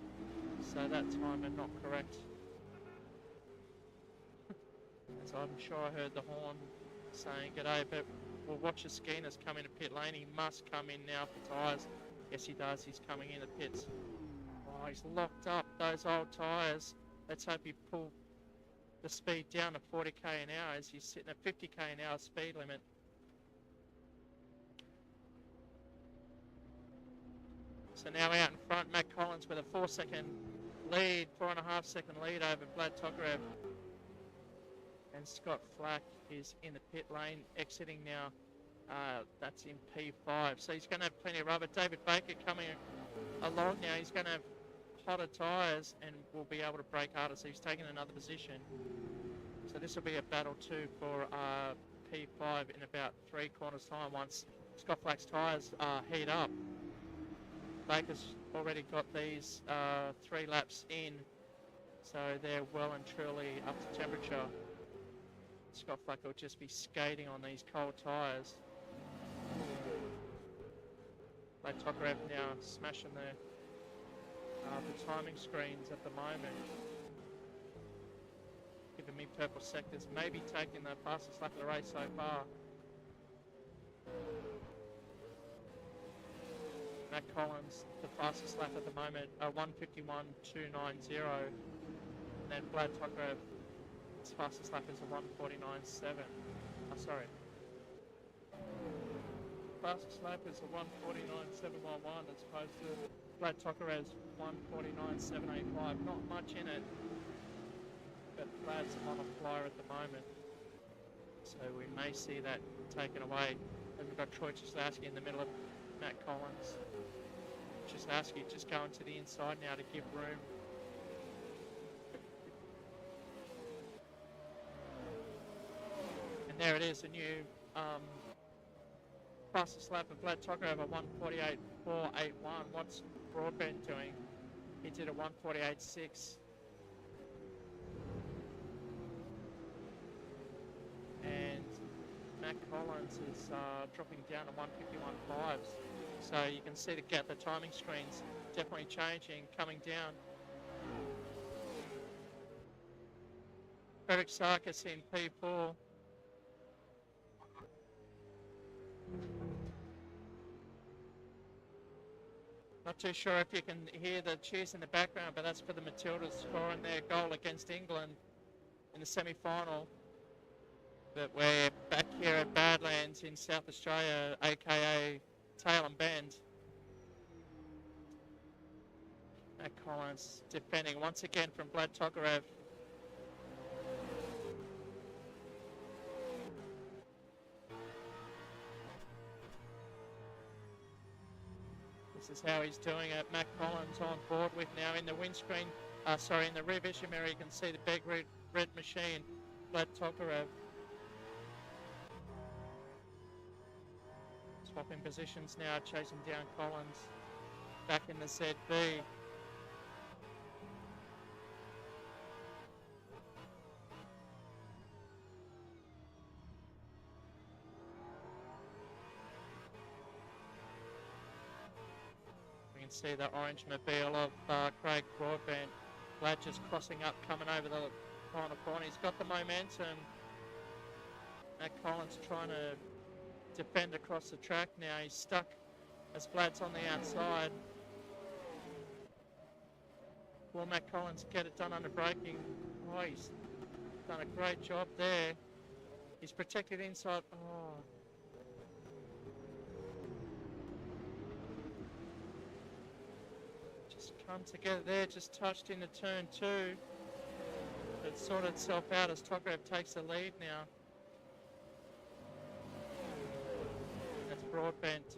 So that time is not correct. As I'm sure I heard the horn saying g'day, but we'll watch Askinas come into pit lane. He must come in now for tyres. Yes, he does. He's coming in the pits. Oh, he's locked up those old tyres. Let's hope he pull the speed down to 40k an hour as he's sitting at 50k an hour speed limit. So now out in front, Matt Collins with a 4-second lead, 4.5 second lead over Vlad Tokarev. And Scott Flack is in the pit lane, exiting now. That's in P5. So he's going to have plenty of rubber. David Baker coming along now. He's going to have hotter tyres and will be able to brake harder. So he's taking another position. So this will be a battle too for P5 in about 3 quarters time once Scott Flack's tyres heat up. Baker's already got these 3 laps in, so they're well and truly up to temperature. Scott Flack will just be skating on these cold tyres. Vlad Tokarev now smashing the timing screens at the moment. Giving me purple sectors, maybe taking the fastest lap of the race so far. Matt Collins, the fastest lap at the moment, 151.290. And then Vlad Tokarev, his fastest lap is a 149.7. Oh, sorry. Fastest lap is a 149.711 as opposed to Vlad Tokarev's 149.785. Not much in it, but Vlad's on a flyer at the moment. So we may see that taken away. And we've got Troy Chislavsky in the middle of Matt Collins. Chislavsky just going to the inside now to give room. And there it is, the new fastest lap of Vlad Tokarev at 148.481. What's Broadbent doing? He did a 148.6. And Matt Collins is dropping down to 151.5. So you can see the timing screens definitely changing, coming down. Frederick Sarkis in P4. Not too sure if you can hear the cheers in the background, but that's for the Matildas scoring their goal against England in the semi-final. But we're back here at Badlands in South Australia, aka Tail and Bend. Matt Collins defending once again from Vlad Tokarev. This is how he's doing it. Matt Collins on board with now in the windscreen, in the rear vision mirror, you can see the big red machine, Vlad Tokarev. Swapping positions now, chasing down Collins. Back in the ZB. We can see the orange mobile of Craig Broadbent. Vlad just crossing up, coming over the corner point. He's got the momentum. Matt Collins trying to defend across the track now. He's stuck as Vlad's on the outside. Will Matt Collins get it done under braking? Oh, he's done a great job there. He's protected inside. Oh. Just come together there, just touched into turn 2. It sorted itself out as Tokarev takes the lead now. That's Broadbent.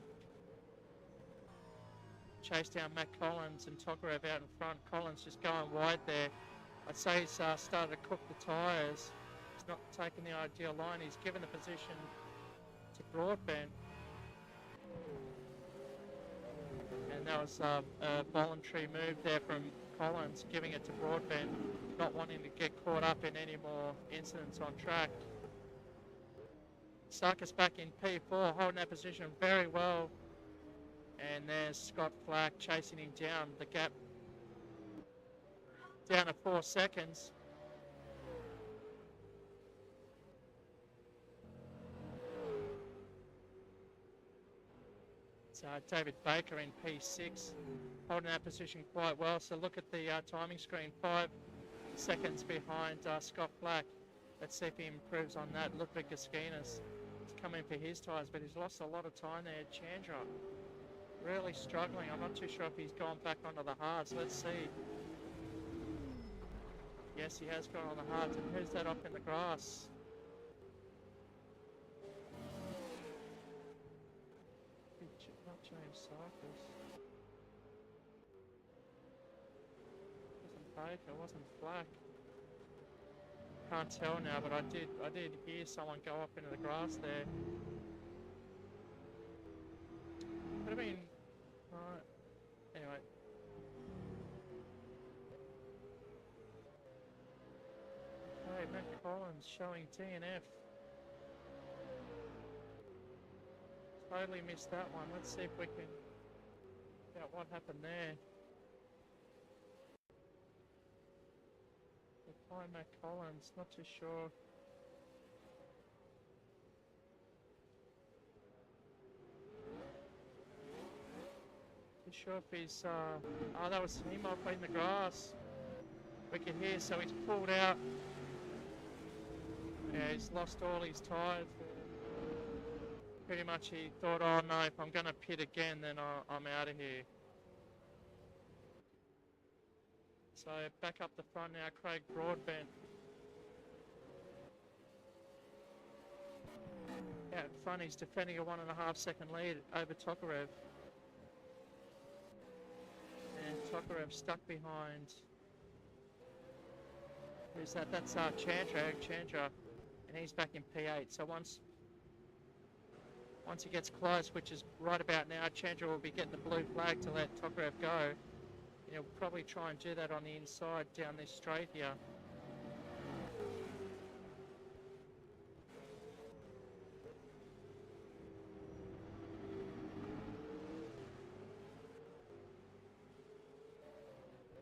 Chase down Matt Collins and Tokarev out in front. Collins just going wide there. I'd say he's started to cook the tyres. He's not taking the ideal line. He's given the position to Broadbent. And that was a voluntary move there from Collins, giving it to Broadbent, not wanting to get caught up in any more incidents on track. Sarkis back in P4, holding that position very well. And there's Scott Flack chasing him down. The gap down to 4 seconds. So David Baker in P6, holding that position quite well. So look at the timing screen, 5 seconds behind Scott Flack. Let's see if he improves on that. Ludwig Gaskinas is coming for his tyres, but he's lost a lot of time there. Chandra really struggling. I'm not too sure if he's gone back onto the hards. Let's see. Yes, he has gone on the hards. And who's that up in the grass? Not James Sarkis. Wasn't Baker, wasn't Flack. Can't tell now, but I did hear someone go up into the grass there. Could have been. Right. Anyway. Hey, Matt Collins showing DNF. Totally missed that one. Let's see if we can figure out what happened there. We'll find Matt Collins, not too sure. Too sure if he's oh, that was him up in the grass. We can hear, so he's pulled out. Yeah, he's lost all his tyres. Pretty much he thought, oh no, if I'm going to pit again, then I'm out of here. So back up the front now, Craig Broadbent. Out in front, he's defending a 1.5 second lead over Tokarev. And Tokarev stuck behind. Who's that? That's Chandra. And he's back in P8. So once he gets close, which is right about now, Chandra will be getting the blue flag to let Tokarev go. He'll probably try and do that on the inside down this straight here.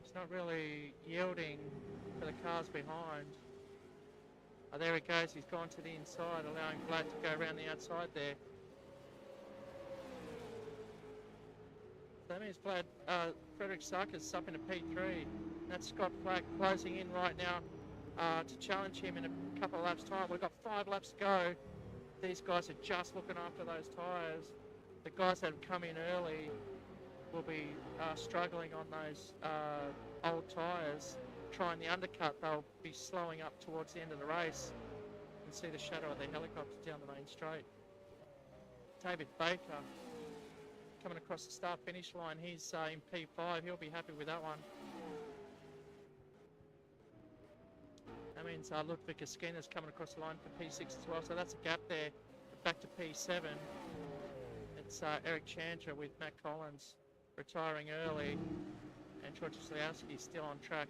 He's not really yielding for the cars behind. Oh, there he goes. He's gone to the inside, allowing Vlad to go around the outside there. That means Frederick Sarkis up into P3. That's Scott Flack closing in right now to challenge him in a couple of laps' time. We've got 5 laps to go. These guys are just looking after those tyres. The guys that have come in early will be struggling on those old tyres. Trying the undercut, they'll be slowing up towards the end of the race. You can see the shadow of the helicopter down the main straight. David Baker coming across the start-finish line. He's in P5. He'll be happy with that one. That means Ludwig Gaskinas coming across the line for P6 as well. So that's a gap there. Back to P7. It's Eric Chandra with Matt Collins retiring early. And George Sliowski still on track.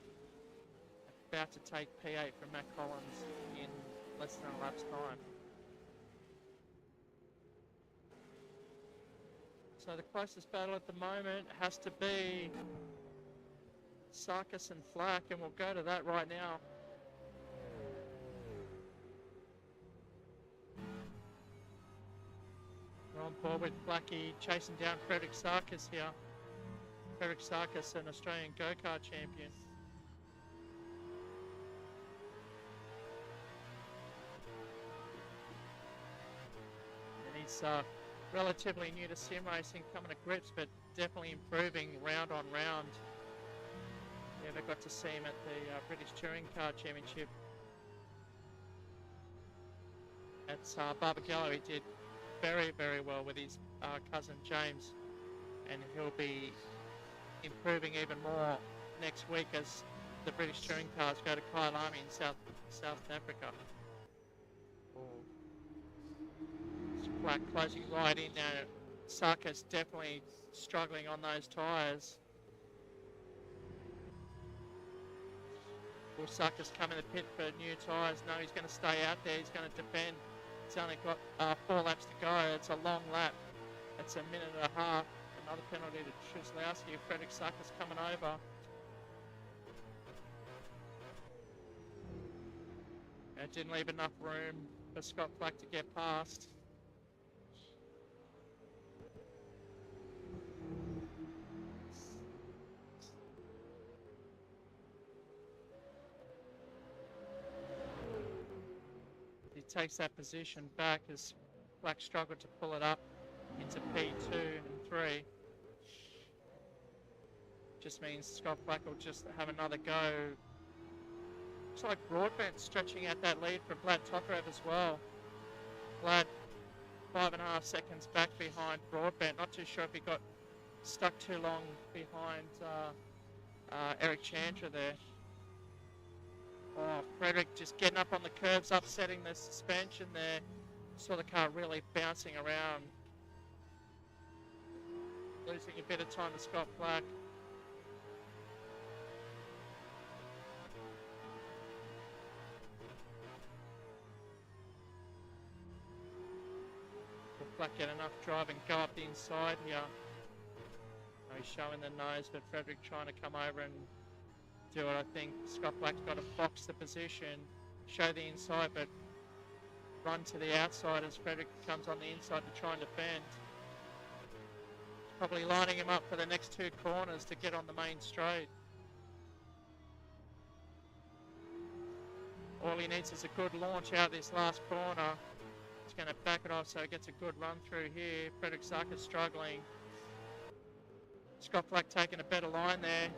About to take P8 from Matt Collins in less than a lap's time. So the closest battle at the moment has to be Sarkis and Flack, and we'll go to that right now. We're on board with Blackie chasing down Frederick Sarkis here. Frederick Sarkis, an Australian go-kart champion. And he's relatively new to sim racing, coming to grips, but definitely improving round on round. Never got to see him at the British Touring Car Championship at Barbagallo. He did very, very well with his cousin James, and he'll be improving even more next week as the British Touring Cars go to Kyalami in South Africa. Black closing right in now. Sarkis definitely struggling on those tyres. Will Sarkis come in the pit for new tyres? No, he's going to stay out there. He's going to defend. He's only got 4 laps to go. It's a long lap. It's a minute and a half. Another penalty to Truslowski. Frederick Sarkis coming over. It didn't leave enough room for Scott Black to get past. Takes that position back as Black struggled to pull it up into P2 and 3. Just means Scott Black will just have another go. Looks like Broadbent stretching out that lead for Vlad Tokarev as well. Vlad 5.5 seconds back behind Broadbent. Not too sure if he got stuck too long behind Eric Chandra there. Oh, Frederick just getting up on the curbs, upsetting the suspension there. Saw the car really bouncing around. Losing a bit of time to Scott Black. Will Black get enough drive and go up the inside here? Oh, he's showing the nose, but Frederick trying to come over and do it. I think Scott Black's got to box the position, show the inside, but run to the outside as Frederick comes on the inside to try and defend. Probably lining him up for the next 2 corners to get on the main straight. All he needs is a good launch out this last corner. He's going to back it off so he gets a good run through here. Frederick Sarkis struggling. Scott Black taking a better line there.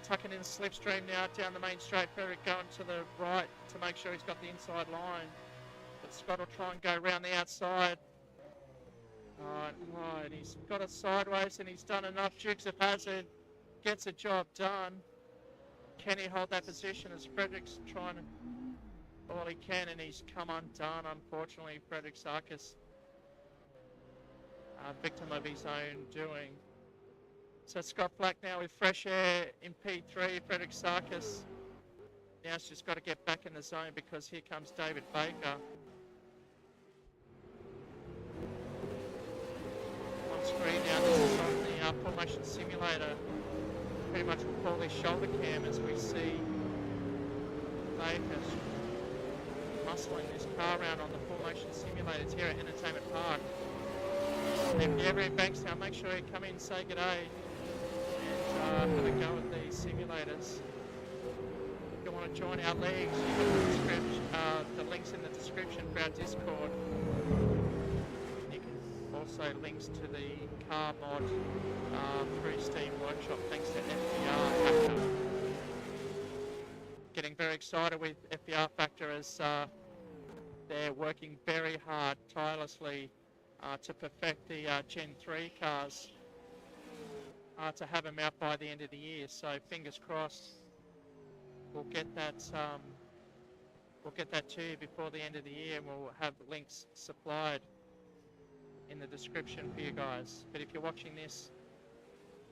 Tucking in slipstream now down the main straight. Frederick going to the right to make sure he's got the inside line. But Scott will try and go around the outside. Right, he's got it sideways and he's done enough. Dukes of Hazzard gets a job done. Can he hold that position as Frederick's trying to all he can, and he's come undone, unfortunately. Frederick Sarkis, victim of his own doing. So Scott Black now with fresh air in P3. Frederick Sarkis now has just got to get back in the zone because here comes David Baker. On screen now, this is on the full motion simulator. Pretty much we'll call this shoulder cam as we see Baker muscling this car around on the full motion simulators here at Entertainment Park. And if you're ever in Bankstown, make sure you come in and say good day and have a go at these simulators. If you want to join our leagues, you've got the links in the description for our Discord. You can also links to the car mod through Steam Workshop thanks to FBR Factor. Getting very excited with FBR Factor as they're working very hard, tirelessly to perfect the Gen 3 cars to have them out by the end of the year. So fingers crossed we'll get that to you before the end of the year, and we'll have links supplied in the description for you guys. But if you're watching this,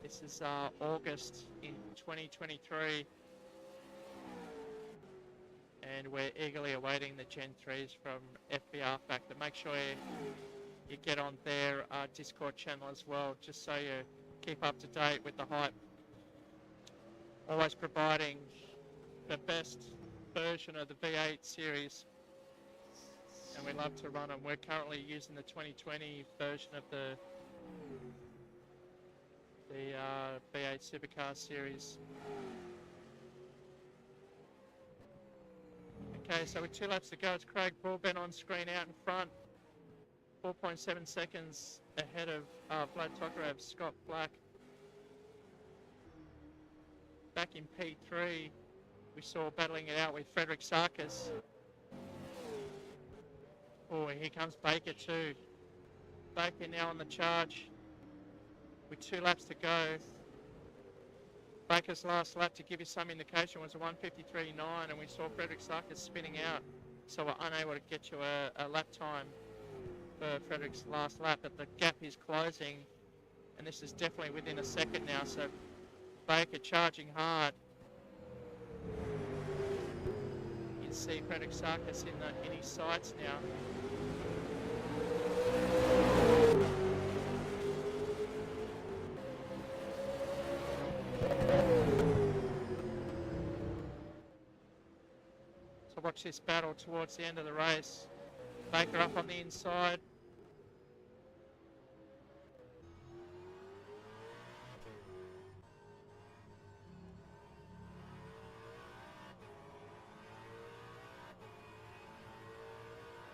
this is August in 2023, and we're eagerly awaiting the Gen 3s from FBR Factor. Make sure you get on their Discord channel as well, just so you keep up to date with the hype. Always providing the best version of the V8 series and we love to run them. We're currently using the 2020 version of the B8 Supercars series. Okay, so with 2 laps to go, it's Craig Broadbent on screen out in front. 4.7 seconds ahead of Vlad Tokarev, Scott Black. Back in P3, we saw battling it out with Frederick Sarkis. Oh, here comes Baker too. Baker now on the charge with 2 laps to go. Baker's last lap, to give you some indication, was a 1:53.9, and we saw Frederick Sarkis spinning out, so we're unable to get you a lap time for Frederick's last lap, but the gap is closing, and this is definitely within a second now, so Baker charging hard. You can see Frederick Sarkis in his sights now. So watch this battle towards the end of the race. Baker up on the inside.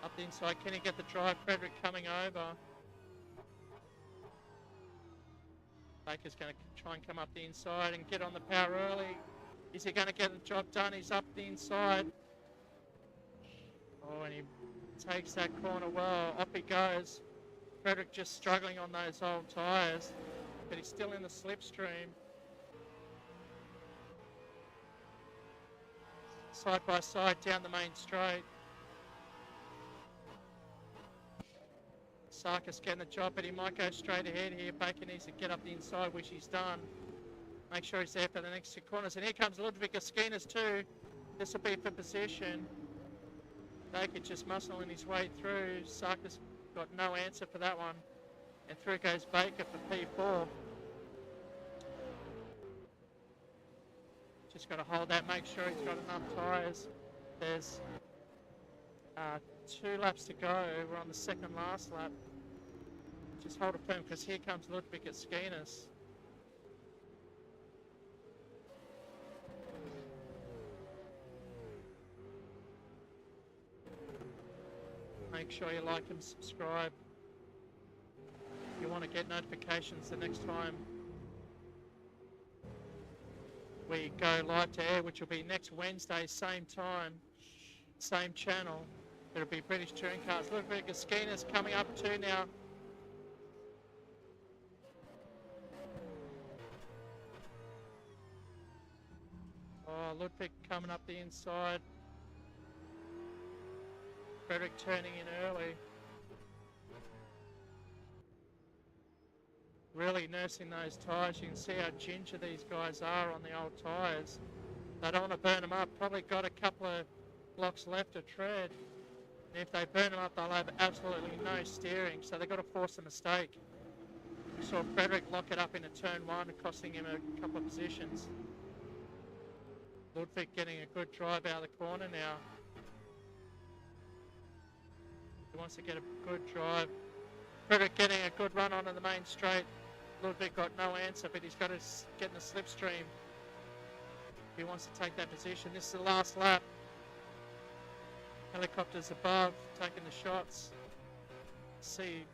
Up the inside, can he get the drive? Frederick coming over. Baker's going to try and come up the inside and get on the power early. Is he going to get the job done? He's up the inside. Oh, and he takes that corner well. Up he goes. Frederick just struggling on those old tyres, but he's still in the slipstream. Side by side down the main straight. Sarkis getting the job, but he might go straight ahead here. Baker needs to get up the inside, which he's done. Make sure he's there for the next 2 corners. And here comes Ludwig Askinas too. This will be for position. Baker just muscling his way through. Sarkis got no answer for that one. And through goes Baker for P4. Just got to hold that, make sure he's got enough tyres. There's 2 laps to go. We're on the second last lap. Just hold it firm, because here comes Ludwig Askinas. Make sure you like and subscribe if you want to get notifications the next time we go live to air, which will be next Wednesday, same time, same channel. It'll be British Touring Cars. Ludwig Askinas coming up too now. Oh, Ludwig coming up the inside. Frederick turning in early. Really nursing those tyres. You can see how ginger these guys are on the old tyres. They don't want to burn them up. Probably got a couple of blocks left to tread. And if they burn them up, they'll have absolutely no steering. So they've got to force a mistake. We saw Frederick lock it up into turn 1, costing him a couple of positions. Ludwig getting a good drive out of the corner now. He wants to get a good drive. Frederick getting a good run onto the main straight. Ludwig got no answer, but he's got to get in the slipstream. He wants to take that position. This is the last lap. Helicopters above, taking the shots. See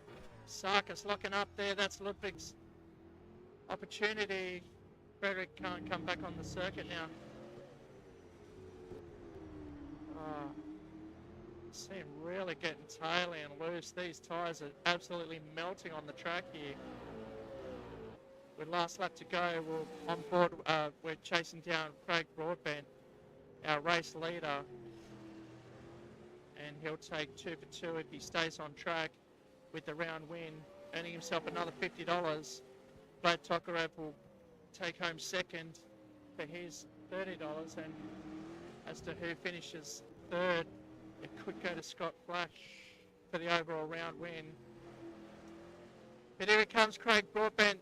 Sarkis locking up there. That's Ludwig's opportunity. Frederick can't come back on the circuit now. Oh, see him really getting taily and loose. These tyres are absolutely melting on the track here. With last lap to go, we're on board. We're chasing down Craig Broadbent, our race leader. And he'll take 2 for 2 if he stays on track with the round win, earning himself another $50. Vlad Tokarev will take home second for his $30. And as to who finishes third, it could go to Scott Black for the overall round win. But here it comes, Craig Broadbent,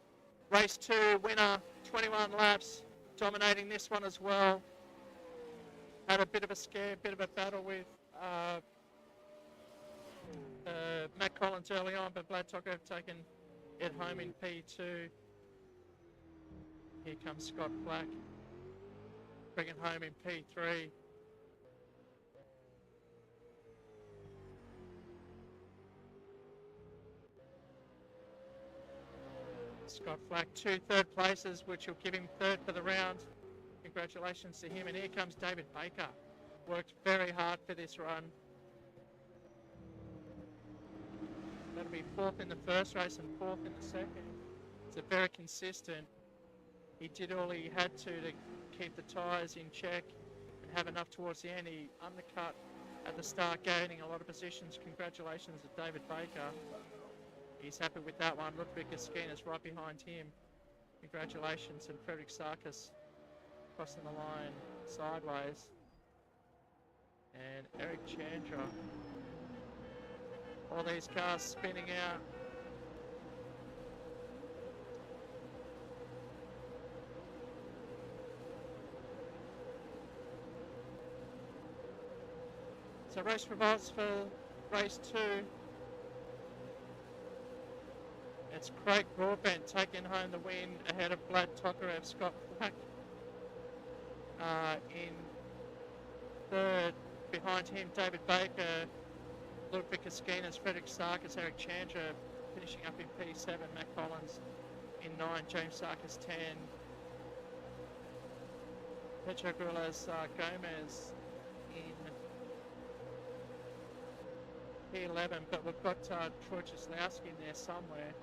race 2 winner, 21 laps, dominating this one as well. Had a bit of a scare, bit of a battle with Matt Collins early on, but Vlad Tokarev taken it home in P2. Here comes Scott Flack, bring it home in P3. Scott Flack, 2 third places, which will give him third for the round. Congratulations to him. And here comes David Baker. Worked very hard for this run. That'll be 4th in the first race and 4th in the second. So very consistent. He did all he had to keep the tyres in check and have enough towards the end. He undercut at the start, gaining a lot of positions. Congratulations to David Baker. He's happy with that one. Ludwig Askinas right behind him. Congratulations. And Frederick Sarkis crossing the line sideways. And Eric Chandra. All these cars spinning out. So race results for race 2. It's Craig Broadbent taking home the win ahead of Vlad Tokarev. Scott Flack in third. Behind him, David Baker, Ludwig Askinas, Frederick Sarkis, Eric Chandra finishing up in P7. Matt Collins in 9. James Sarkis 10. Pedro Grillas Gomez in P11, but we've got Troy Jaslowski in there somewhere.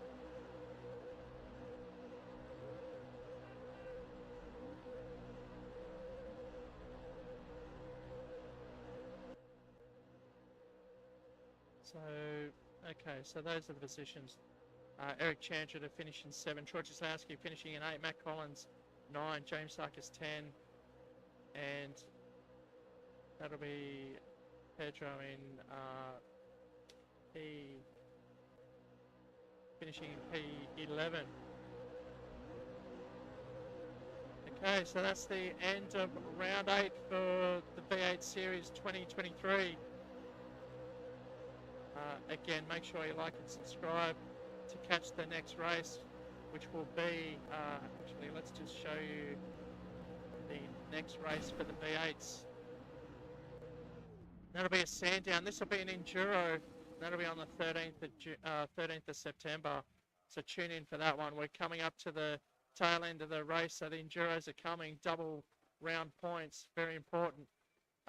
So, okay, so those are the positions. Eric Chandra to finish in 7, Troy Jaslowski finishing in 8, Matt Collins 9, James Sarkis 10, and that'll be Pedro in finishing in P11. Okay, so that's the end of round 8 for the V8 Series 2023. Again, make sure you like and subscribe to catch the next race, which will be, actually let's just show you the next race for the V8s. That'll be a Sandown. This will be an Enduro. That'll be on the 13th of September. So tune in for that one. We're coming up to the tail end of the race, so the Enduros are coming. Double round points, very important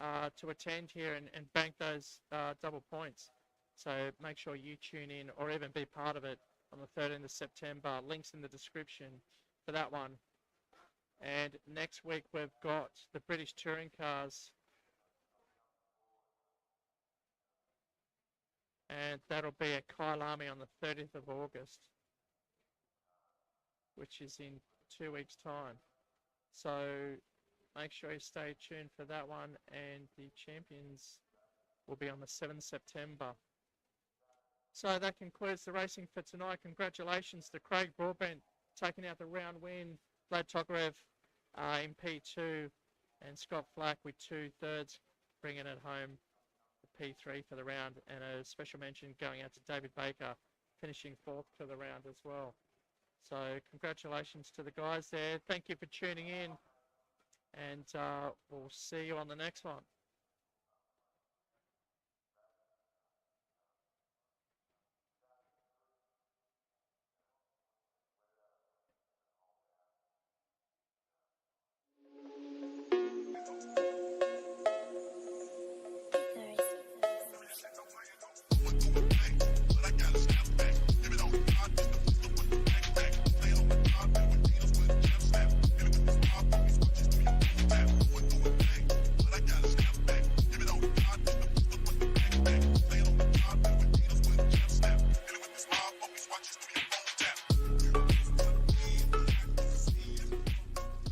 to attend here and bank those double points. So make sure you tune in or even be part of it on the 13th of September. Links in the description for that one. And next week we've got the British Touring Cars. And that'll be at Kyalami on the 30th of August, which is in 2 weeks' time. So make sure you stay tuned for that one. And the champions will be on the 7th of September. So that concludes the racing for tonight. Congratulations to Craig Broadbent taking out the round win, Vlad Tokarev in P2, and Scott Flack with 2 thirds, bringing it home to P3 for the round. And a special mention going out to David Baker, finishing 4th for the round as well. So congratulations to the guys there. Thank you for tuning in, and we'll see you on the next one.